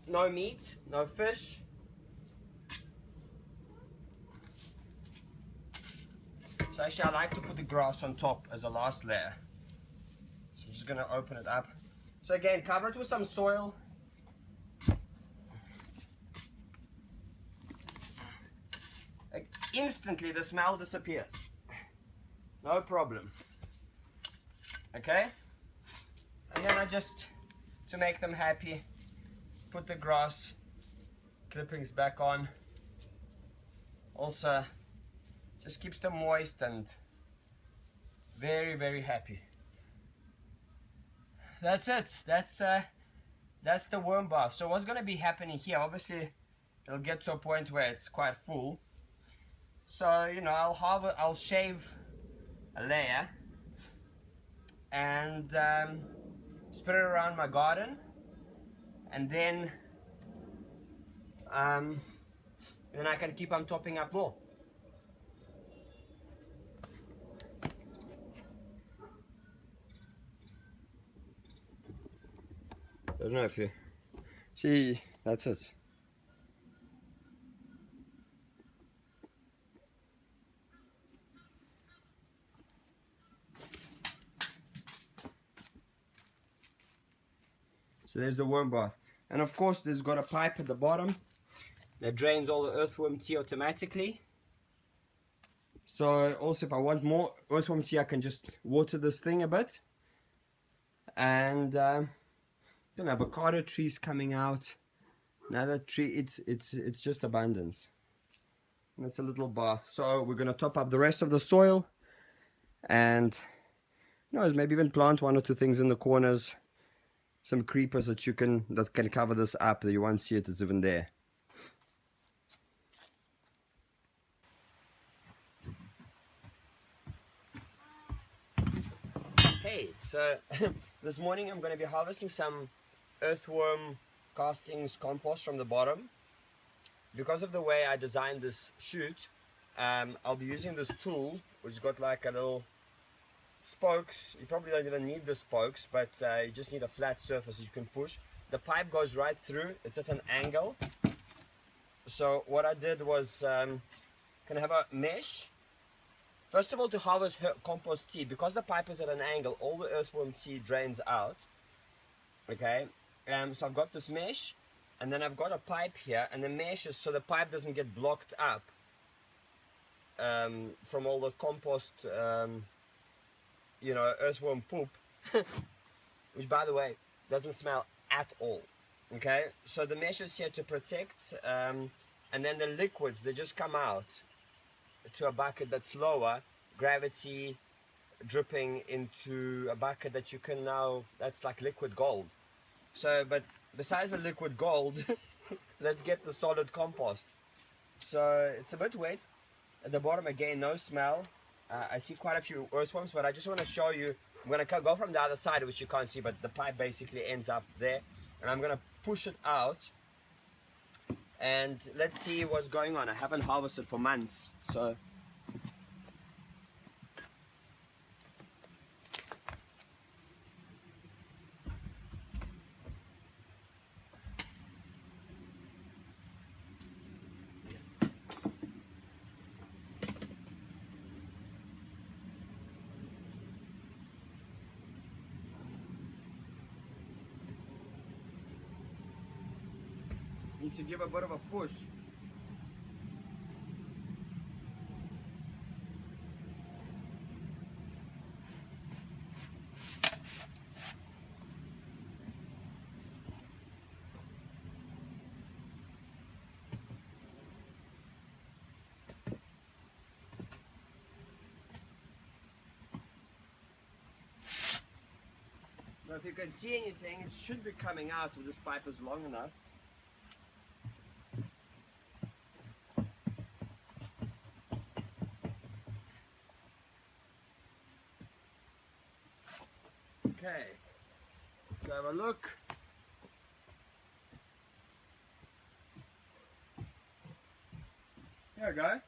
no meat, no fish. So actually I like to put the grass on top as a last layer. So I'm just going to open it up. So again, cover it with some soil. Instantly the smell disappears. No problem. Okay? And then I just, to make them happy, put the grass clippings back on. Also, just keeps them moist and very, very happy. That's it. That's the worm bath. So what's going to be happening here? Obviously, it'll get to a point where it's quite full. So I'll shave a layer and spread it around my garden, and then I can keep on topping up more. I don't know if you see, that's it. So there's the worm bath. And of course there's got a pipe at the bottom that drains all the earthworm tea automatically. So also if I want more earthworm tea, I can just water this thing a bit. And avocado trees coming out. Another tree, it's just abundance. And it's a little bath. So we're gonna top up the rest of the soil, and maybe even plant one or two things in the corners. Some creepers that can cover this up, that you won't see it's even there. Hey, so this morning I'm going to be harvesting some earthworm castings compost from the bottom. Because of the way I designed this chute, I'll be using this tool, which has got like a little spokes. You probably don't even need the spokes, but you just need a flat surface you can push. The pipe goes right through. It's at an angle. So what I did was can have a mesh. First of all, to harvest compost tea, because the pipe is at an angle, all the earthworm tea drains out. Okay, so I've got this mesh, and then I've got a pipe here, and the mesh is so the pipe doesn't get blocked up from all the compost, you know, earthworm poop, which, by the way, doesn't smell at all. Okay, so the mesh is here to protect, and then the liquids, they just come out to a bucket that's lower, gravity dripping into a bucket that you can now, that's like liquid gold. So, but besides the liquid gold, let's get the solid compost. So it's a bit wet at the bottom, again, no smell. I see quite a few earthworms, but I just want to show you. I'm going to go from the other side, which you can't see, but the pipe basically ends up there, and I'm going to push it out, and let's see what's going on. I haven't harvested for months, so need to give a bit of a push. Now, if you can see anything, it should be coming out if this pipe is long enough. Okay, let's go have a look. There we go.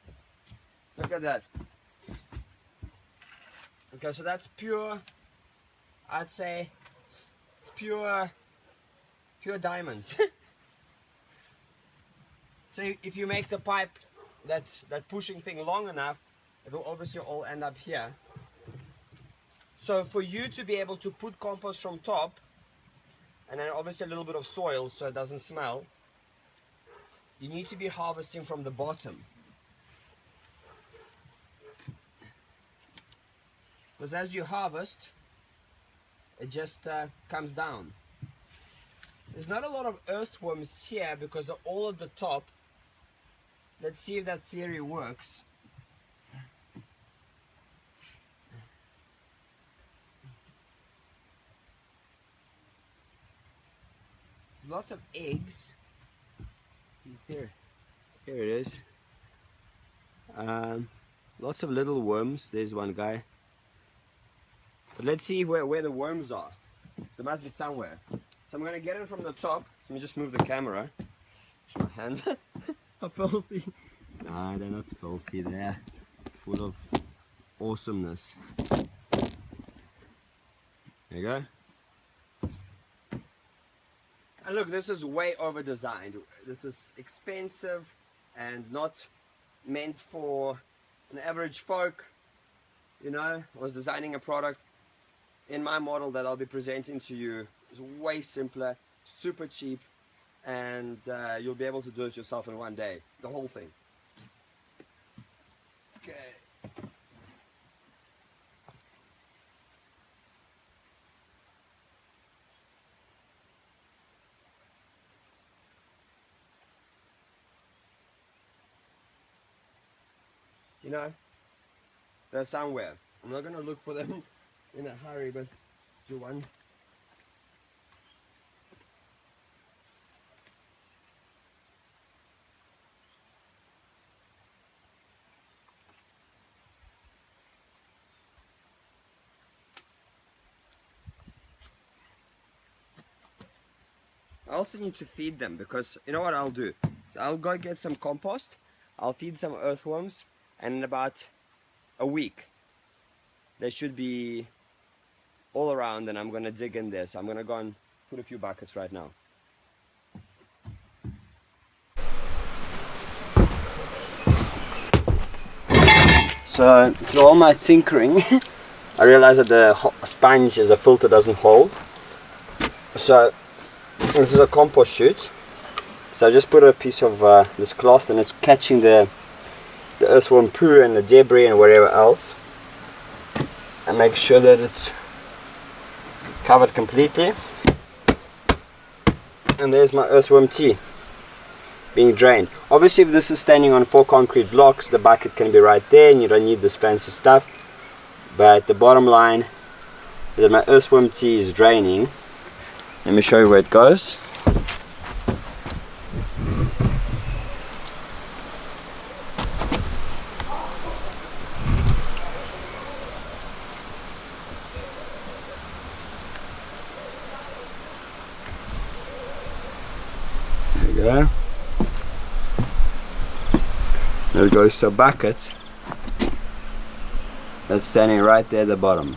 Look at that. Okay, so that's pure, I'd say, it's pure diamonds. So if you make the pipe, that pushing thing long enough, it will obviously all end up here. So for you to be able to put compost from top, and then obviously a little bit of soil so it doesn't smell, you need to be harvesting from the bottom. Because as you harvest, it just comes down. There's not a lot of earthworms here because they're all at the top. Let's see if that theory works. Lots of eggs. Here it is. Lots of little worms. There's one guy. But let's see where the worms are. There must be somewhere. So I'm gonna get it from the top. Let me just move the camera. My hands are filthy. No, they're not filthy. They're full of awesomeness. There you go. And look, this is way over designed. This is expensive and not meant for an average folk. You know, I was designing a product in my model that I'll be presenting to you. It's way simpler, super cheap, and you'll be able to do it yourself in one day, the whole thing. Okay. You know, they're somewhere. I'm not gonna look for them in a hurry, but do one. I also need to feed them because you know what I'll do? So I'll go get some compost, I'll feed some earthworms, and in about a week they should be all around, and I'm gonna dig in there. So I'm gonna go and put a few buckets right now. So through all my tinkering, I realized that the sponge as a filter doesn't hold. So this is a compost chute. So I just put a piece of this cloth, and it's catching the earthworm poo and the debris and whatever else, and make sure that it's covered completely. And there's my earthworm tea being drained. Obviously, if this is standing on 4 concrete blocks, the bucket can be right there and you don't need this fancy stuff. But the bottom line is that my earthworm tea is draining. Let me show you where it goes. There we go. Now it goes to a bucket that's standing right there at the bottom.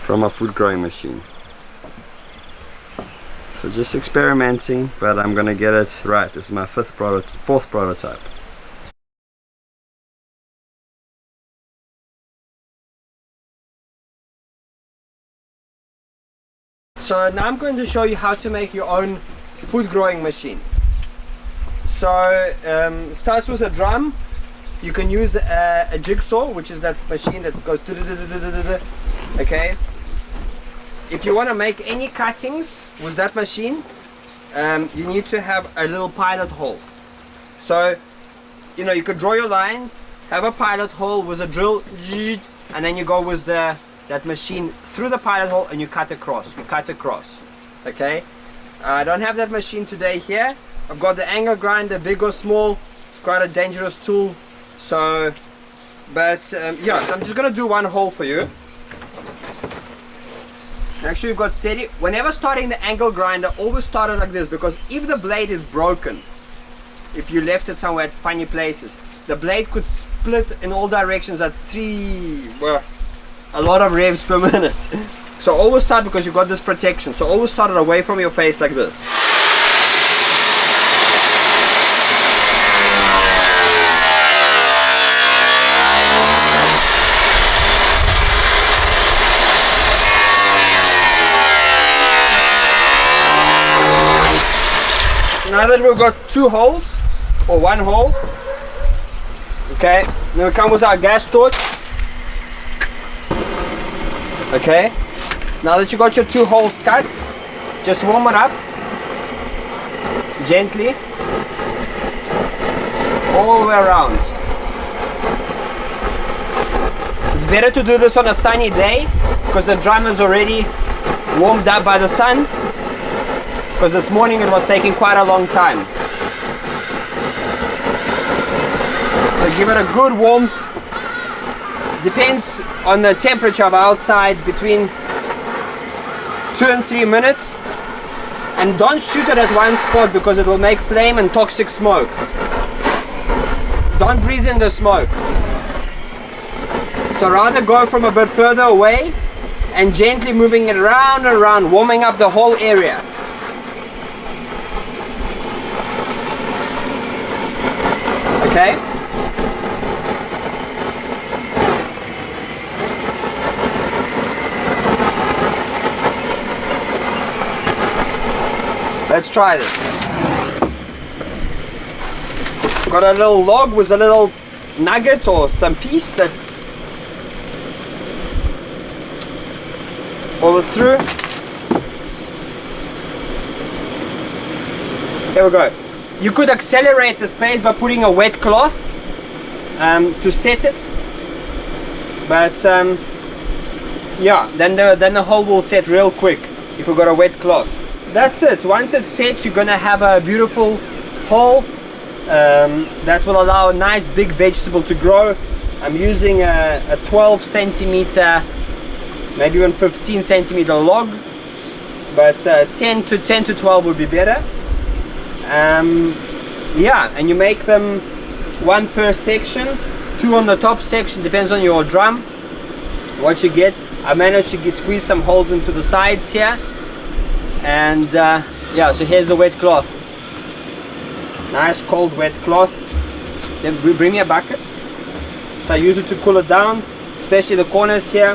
From a food growing machine. So just experimenting, but I'm gonna get it right. This is my fourth prototype. So now I'm going to show you how to make your own food growing machine. So starts with a drum. You can use a jigsaw, which is that machine that goes okay. If you want to make any cuttings with that machine, you need to have a little pilot hole. So you know, you could draw your lines, have a pilot hole with a drill, and then you go with that machine through the pilot hole and you cut across. Okay. I don't have that machine today here. I've got the angle grinder, big or small. It's quite a dangerous tool. So, but yeah, so I'm just gonna do one hole for you. Make sure you've got steady. Whenever starting the angle grinder, always start it like this, because if the blade is broken, if you left it somewhere at funny places, the blade could split in all directions at a lot of revs per minute. So always start, because you've got this protection, so always start it away from your face like this. Now that we've got 2 holes, or 1 hole, okay, then we come with our gas torch. Okay, now that you got your 2 holes cut, just warm it up gently all the way around. It's better to do this on a sunny day, because the drum is already warmed up by the sun, because this morning it was taking quite a long time. So give it a good warmth. Depends on the temperature of outside, between 2 and 3 minutes. And don't shoot it at one spot, because it will make flame and toxic smoke. Don't breathe in the smoke. So rather go from a bit further away and gently moving it around and around, warming up the whole area. Okay? Let's try this. Got a little log with a little nugget or some piece that pull it through. There we go. You could accelerate the pace by putting a wet cloth to set it, but yeah, then the hole will set real quick if you've got a wet cloth. That's it. Once it's set, you're gonna have a beautiful hole that will allow a nice big vegetable to grow. I'm using a 12 centimeter, maybe even 15 centimeter log, but 10 to 12 would be better. Yeah, and you make them 1 per section, 2 on the top section, depends on your drum what you get. I managed to squeeze some holes into the sides here, and yeah, so here's the wet cloth. Nice cold wet cloth. Then we bring me a bucket. So I use it to cool it down, especially the corners here.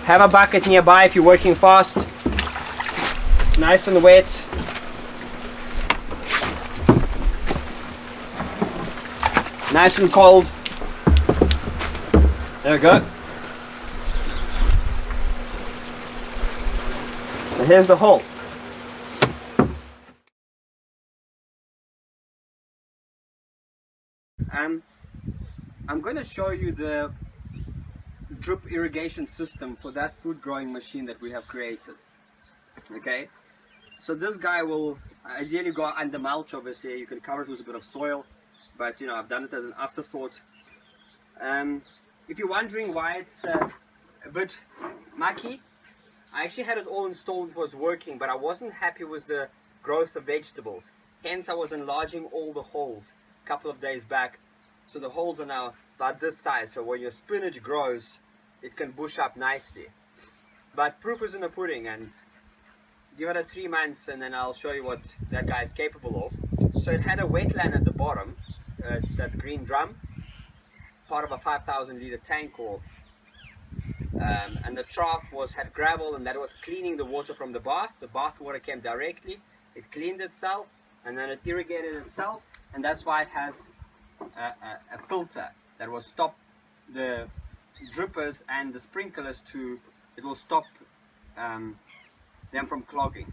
Have a bucket nearby if you're working fast. Nice and wet. Nice and cold. There we go. And here's the hole. I'm going to show you the drip irrigation system for that food growing machine that we have created. Okay, so this guy will ideally go under mulch. Obviously you can cover it with a bit of soil, but you know, I've done it as an afterthought. If you're wondering why it's a bit mucky, I actually had it all installed, it was working, but I wasn't happy with the growth of vegetables. Hence I was enlarging all the holes a couple of days back. So the holes are now about this size, so when your spinach grows, it can bush up nicely. But proof is in the pudding, and give it a 3 months and then I'll show you what that guy is capable of. So it had a wetland at the bottom, that green drum, part of a 5,000 litre tank, and the trough had gravel, and that was cleaning the water from the bath. The bath water came directly, it cleaned itself, and then it irrigated itself, and that's why it has a filter that will stop the drippers and the sprinklers it will stop them from clogging.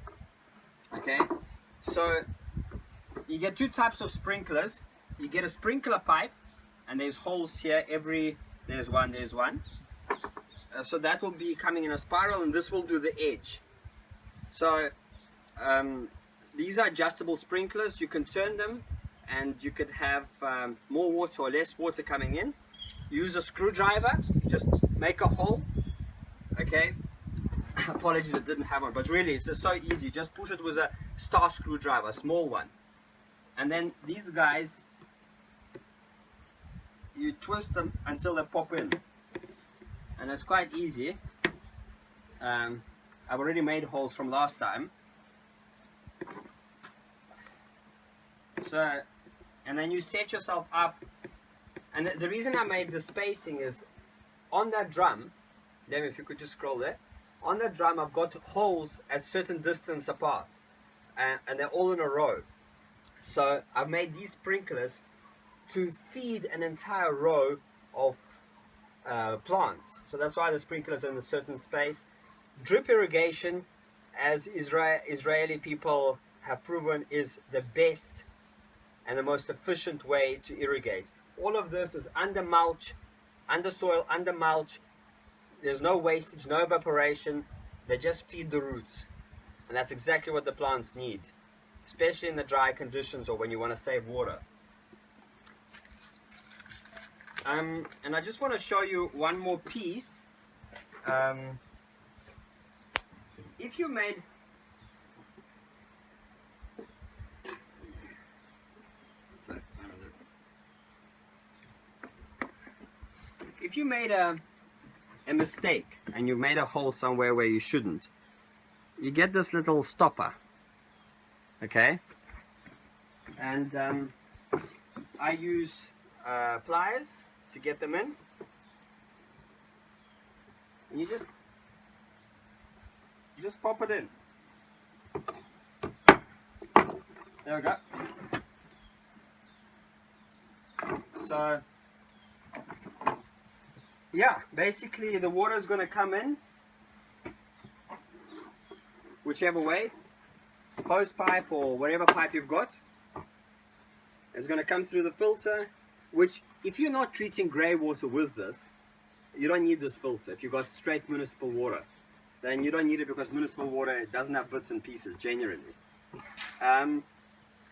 Okay, so you get two types of sprinklers. You get a sprinkler pipe, and there's holes here there's one. So that will be coming in a spiral, and this will do the edge. So these are adjustable sprinklers. You can turn them, and you could have more water or less water coming in. Use a screwdriver, just make a hole. Okay, apologies I didn't have one, but really it's so easy. Just push it with a star screwdriver, a small one, and then these guys, you twist them until they pop in, and it's quite easy. I've already made holes from last time. So, and then you set yourself up, and the reason I made the spacing is on that drum, then if you could just scroll there, on that drum I've got holes at certain distance apart, and they're all in a row. So I've made these sprinklers to feed an entire row of plants. So that's why the sprinklers are in a certain space. Drip irrigation, as Israeli people have proven, is the best and the most efficient way to irrigate. All of this is under mulch, under soil, under mulch. There's no wastage, no evaporation. They just feed the roots, and that's exactly what the plants need, especially in the dry conditions or when you want to save water. And I just want to show you one more piece. If you made a mistake and you made a hole somewhere where you shouldn't, you get this little stopper, okay, and I use pliers to get them in, and you just pop it in. There we go. So yeah, basically the water is going to come in whichever way, hose pipe or whatever pipe you've got. It's going to come through the filter, which if you're not treating grey water with this, you don't need this filter. If you've got straight municipal water, then you don't need it, because municipal water doesn't have bits and pieces genuinely. And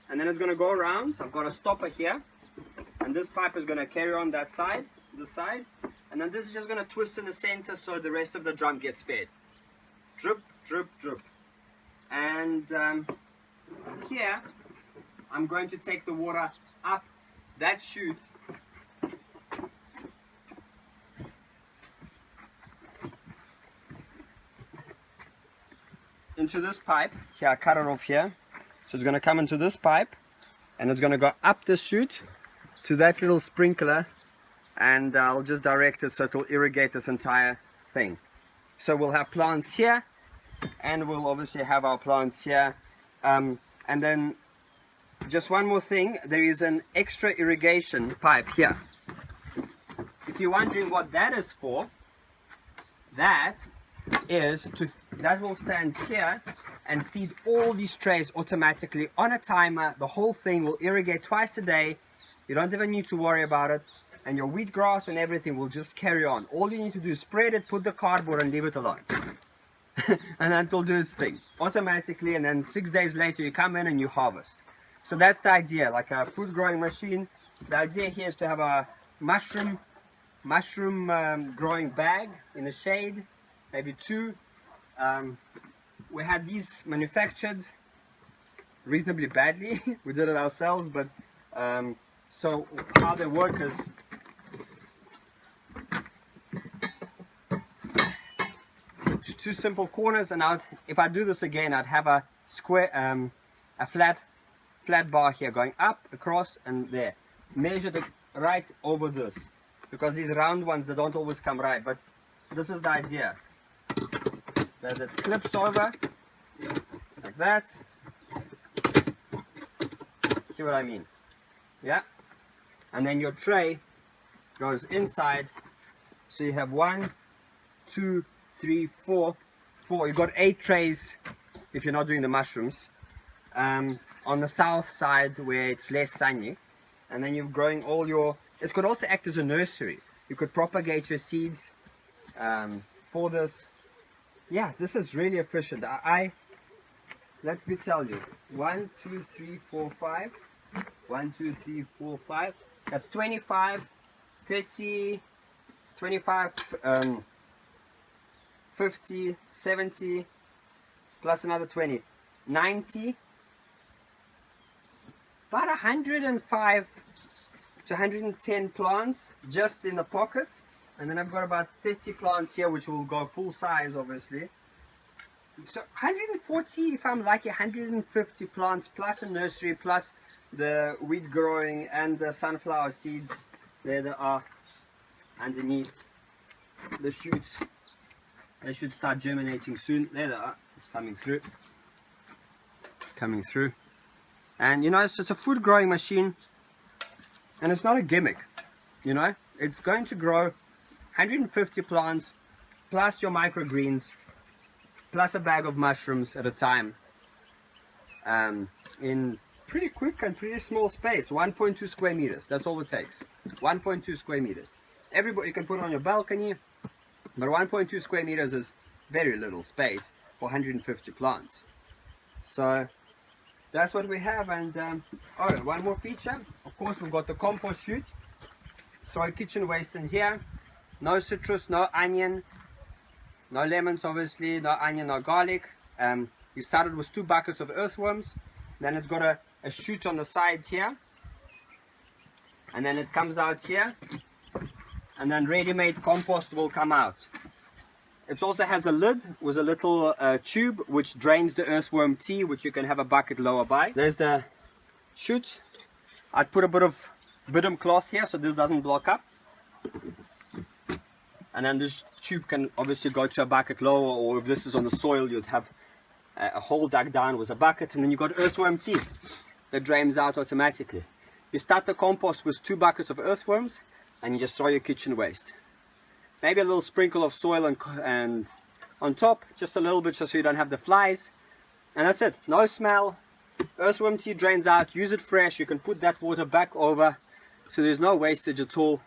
then it's going to go around. I've got a stopper here, and this pipe is going to carry on that side, this side, and then this is just going to twist in the center so the rest of the drum gets fed. Drip, drip, drip. And here I'm going to take the water up that chute into this pipe. Here, I cut it off here. So it's going to come into this pipe, and it's going to go up the chute to that little sprinkler, and I'll just direct it so it will irrigate this entire thing. So we'll have plants here, and we'll obviously have our plants here, and then just one more thing, there is an extra irrigation pipe here. If you're wondering what that is for, that will stand here and feed all these trays automatically on a timer. The whole thing will irrigate twice a day. You don't even need to worry about it, and your wheatgrass and everything will just carry on. All you need to do is spread it, put the cardboard, and leave it alone. And that will do its thing automatically, and then 6 days later you come in and you harvest. So that's the idea, like a food growing machine. The idea here is to have a mushroom growing bag in the shade, maybe 2. We had these manufactured reasonably badly. We did it ourselves, but so how they work is two simple corners, and if I do this again, I'd have a square, a flat bar here going up, across, and there. Measure it right over this, because these round ones, they don't always come right, but this is the idea. That it clips over like that. See what I mean? Yeah. And then your tray goes inside, so you have 1, 2, 3, 4. You've got 8 trays if you're not doing the mushrooms. On the south side where it's less sunny, and then you're growing all your, it could also act as a nursery. You could propagate your seeds for this. Yeah, this is really efficient. Let me tell you, 1, 2, 3, 4, 5. 1, 2, 3, 4, 5. That's 25, 30, 25, 50, 70, plus another 20, 90. About 105 to 110 plants just in the pockets, and then I've got about 30 plants here which will go full size obviously. So 140, if I'm lucky, 150 plants plus a nursery plus the wheat growing and the sunflower seeds. There they are underneath the shoots. They should start germinating soon. There they are. It's coming through. It's coming through. And you know, it's just a food growing machine, and it's not a gimmick. You know, it's going to grow 150 plants plus your microgreens plus a bag of mushrooms at a time, in pretty quick and pretty small space. 1.2 square meters, that's all it takes. 1.2 square meters. Everybody, you can put it on your balcony, but 1.2 square meters is very little space for 150 plants. So that's what we have. And oh, one more feature, of course, we've got the compost chute. Throw kitchen waste in here. No citrus, no onion, no lemons obviously, no onion, no garlic. We started with 2 buckets of earthworms. Then it's got a chute on the sides here, and then it comes out here, and then ready-made compost will come out. It also has a lid with a little tube which drains the earthworm tea, which you can have a bucket lower by. There's the chute. I'd put a bit of bidum cloth here so this doesn't block up, and then this tube can obviously go to a bucket lower, or if this is on the soil, you'd have a hole dug down with a bucket, and then you've got earthworm tea that drains out automatically. You start the compost with 2 buckets of earthworms, and you just throw your kitchen waste. Maybe a little sprinkle of soil and on top, just a little bit, just so you don't have the flies, and that's it. No smell. Earthworm tea drains out. Use it fresh. You can put that water back over, so there's no wastage at all,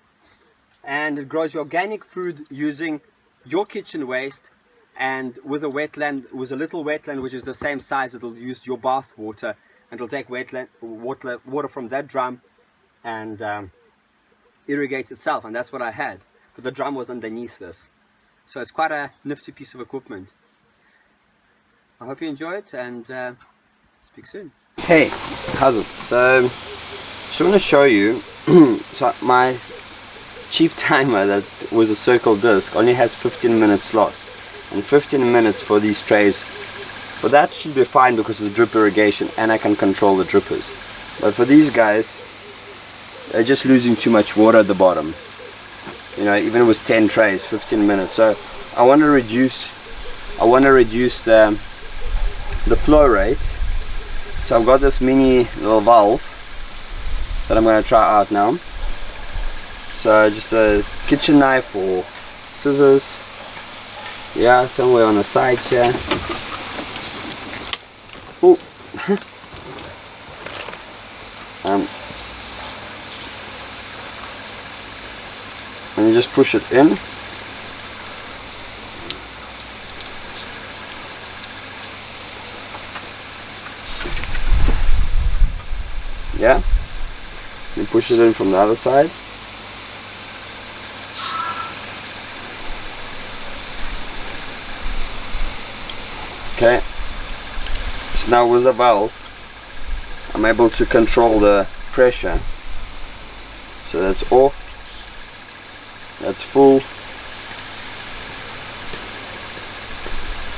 and it grows your organic food using your kitchen waste. And with a wetland, with a little wetland which is the same size, it'll use your bath water, and it'll take water from that drum and irrigate itself. And that's what I had, but the drum was underneath this, so it's quite a nifty piece of equipment. I hope you enjoy it, and speak soon. Hey, how's it? So just want to show you so my cheap timer that was a circle disc only has 15-minute slots. And 15 minutes for these trays For that should be fine because it's drip irrigation and I can control the drippers. But for these guys, they're just losing too much water at the bottom. You know, even if it was 10 trays, 15 minutes. So I want to reduce the flow rate. So I've got this mini little valve that I'm going to try out now. So just a kitchen knife or scissors, yeah, somewhere on the side here. Ooh. And you just push it in. Yeah, you push it in from the other side. Okay, so now with the valve I'm able to control the pressure. So that's off, that's full.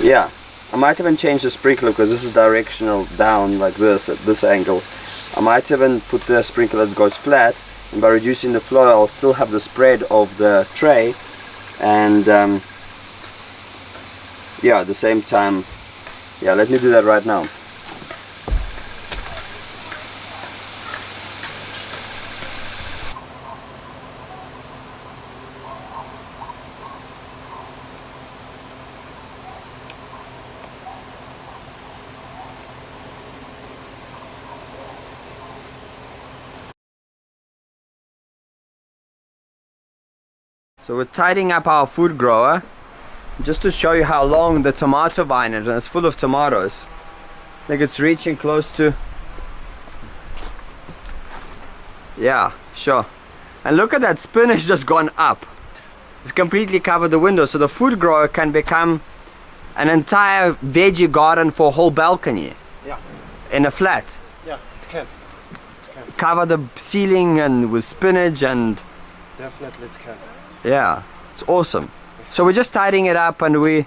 Yeah, I might even change the sprinkler because this is directional down like this at this angle. I might even put the sprinkler that goes flat, and by reducing the flow I'll still have the spread of the tray, and yeah, at the same time, yeah, let me do that right now. So we're tidying up our food grower just to show you how long the tomato vine is, and it's full of tomatoes. I think it's reaching close to, yeah, sure. And look at that, spinach just gone up. It's completely covered the window, so the food grower can become an entire veggie garden for a whole balcony. Yeah. In a flat. Yeah, it can. It can. Cover the ceiling and with spinach and... Definitely it can. Yeah, it's awesome. So we're just tidying it up, and we...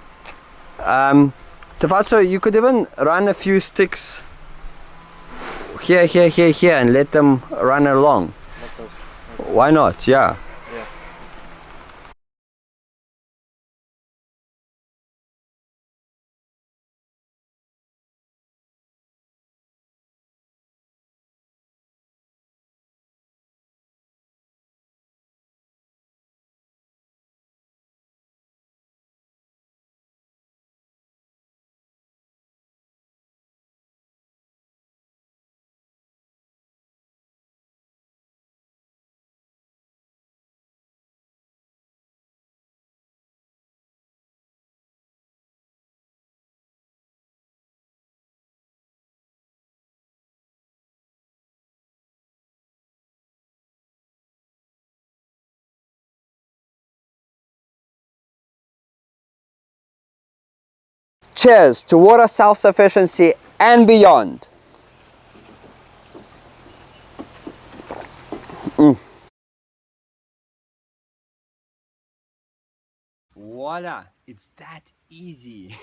Tafatso, you could even run a few sticks here, here, here, here, and let them run along. Like this. Why not? Yeah. Yeah. Cheers to water self-sufficiency and beyond. Voila, it's that easy.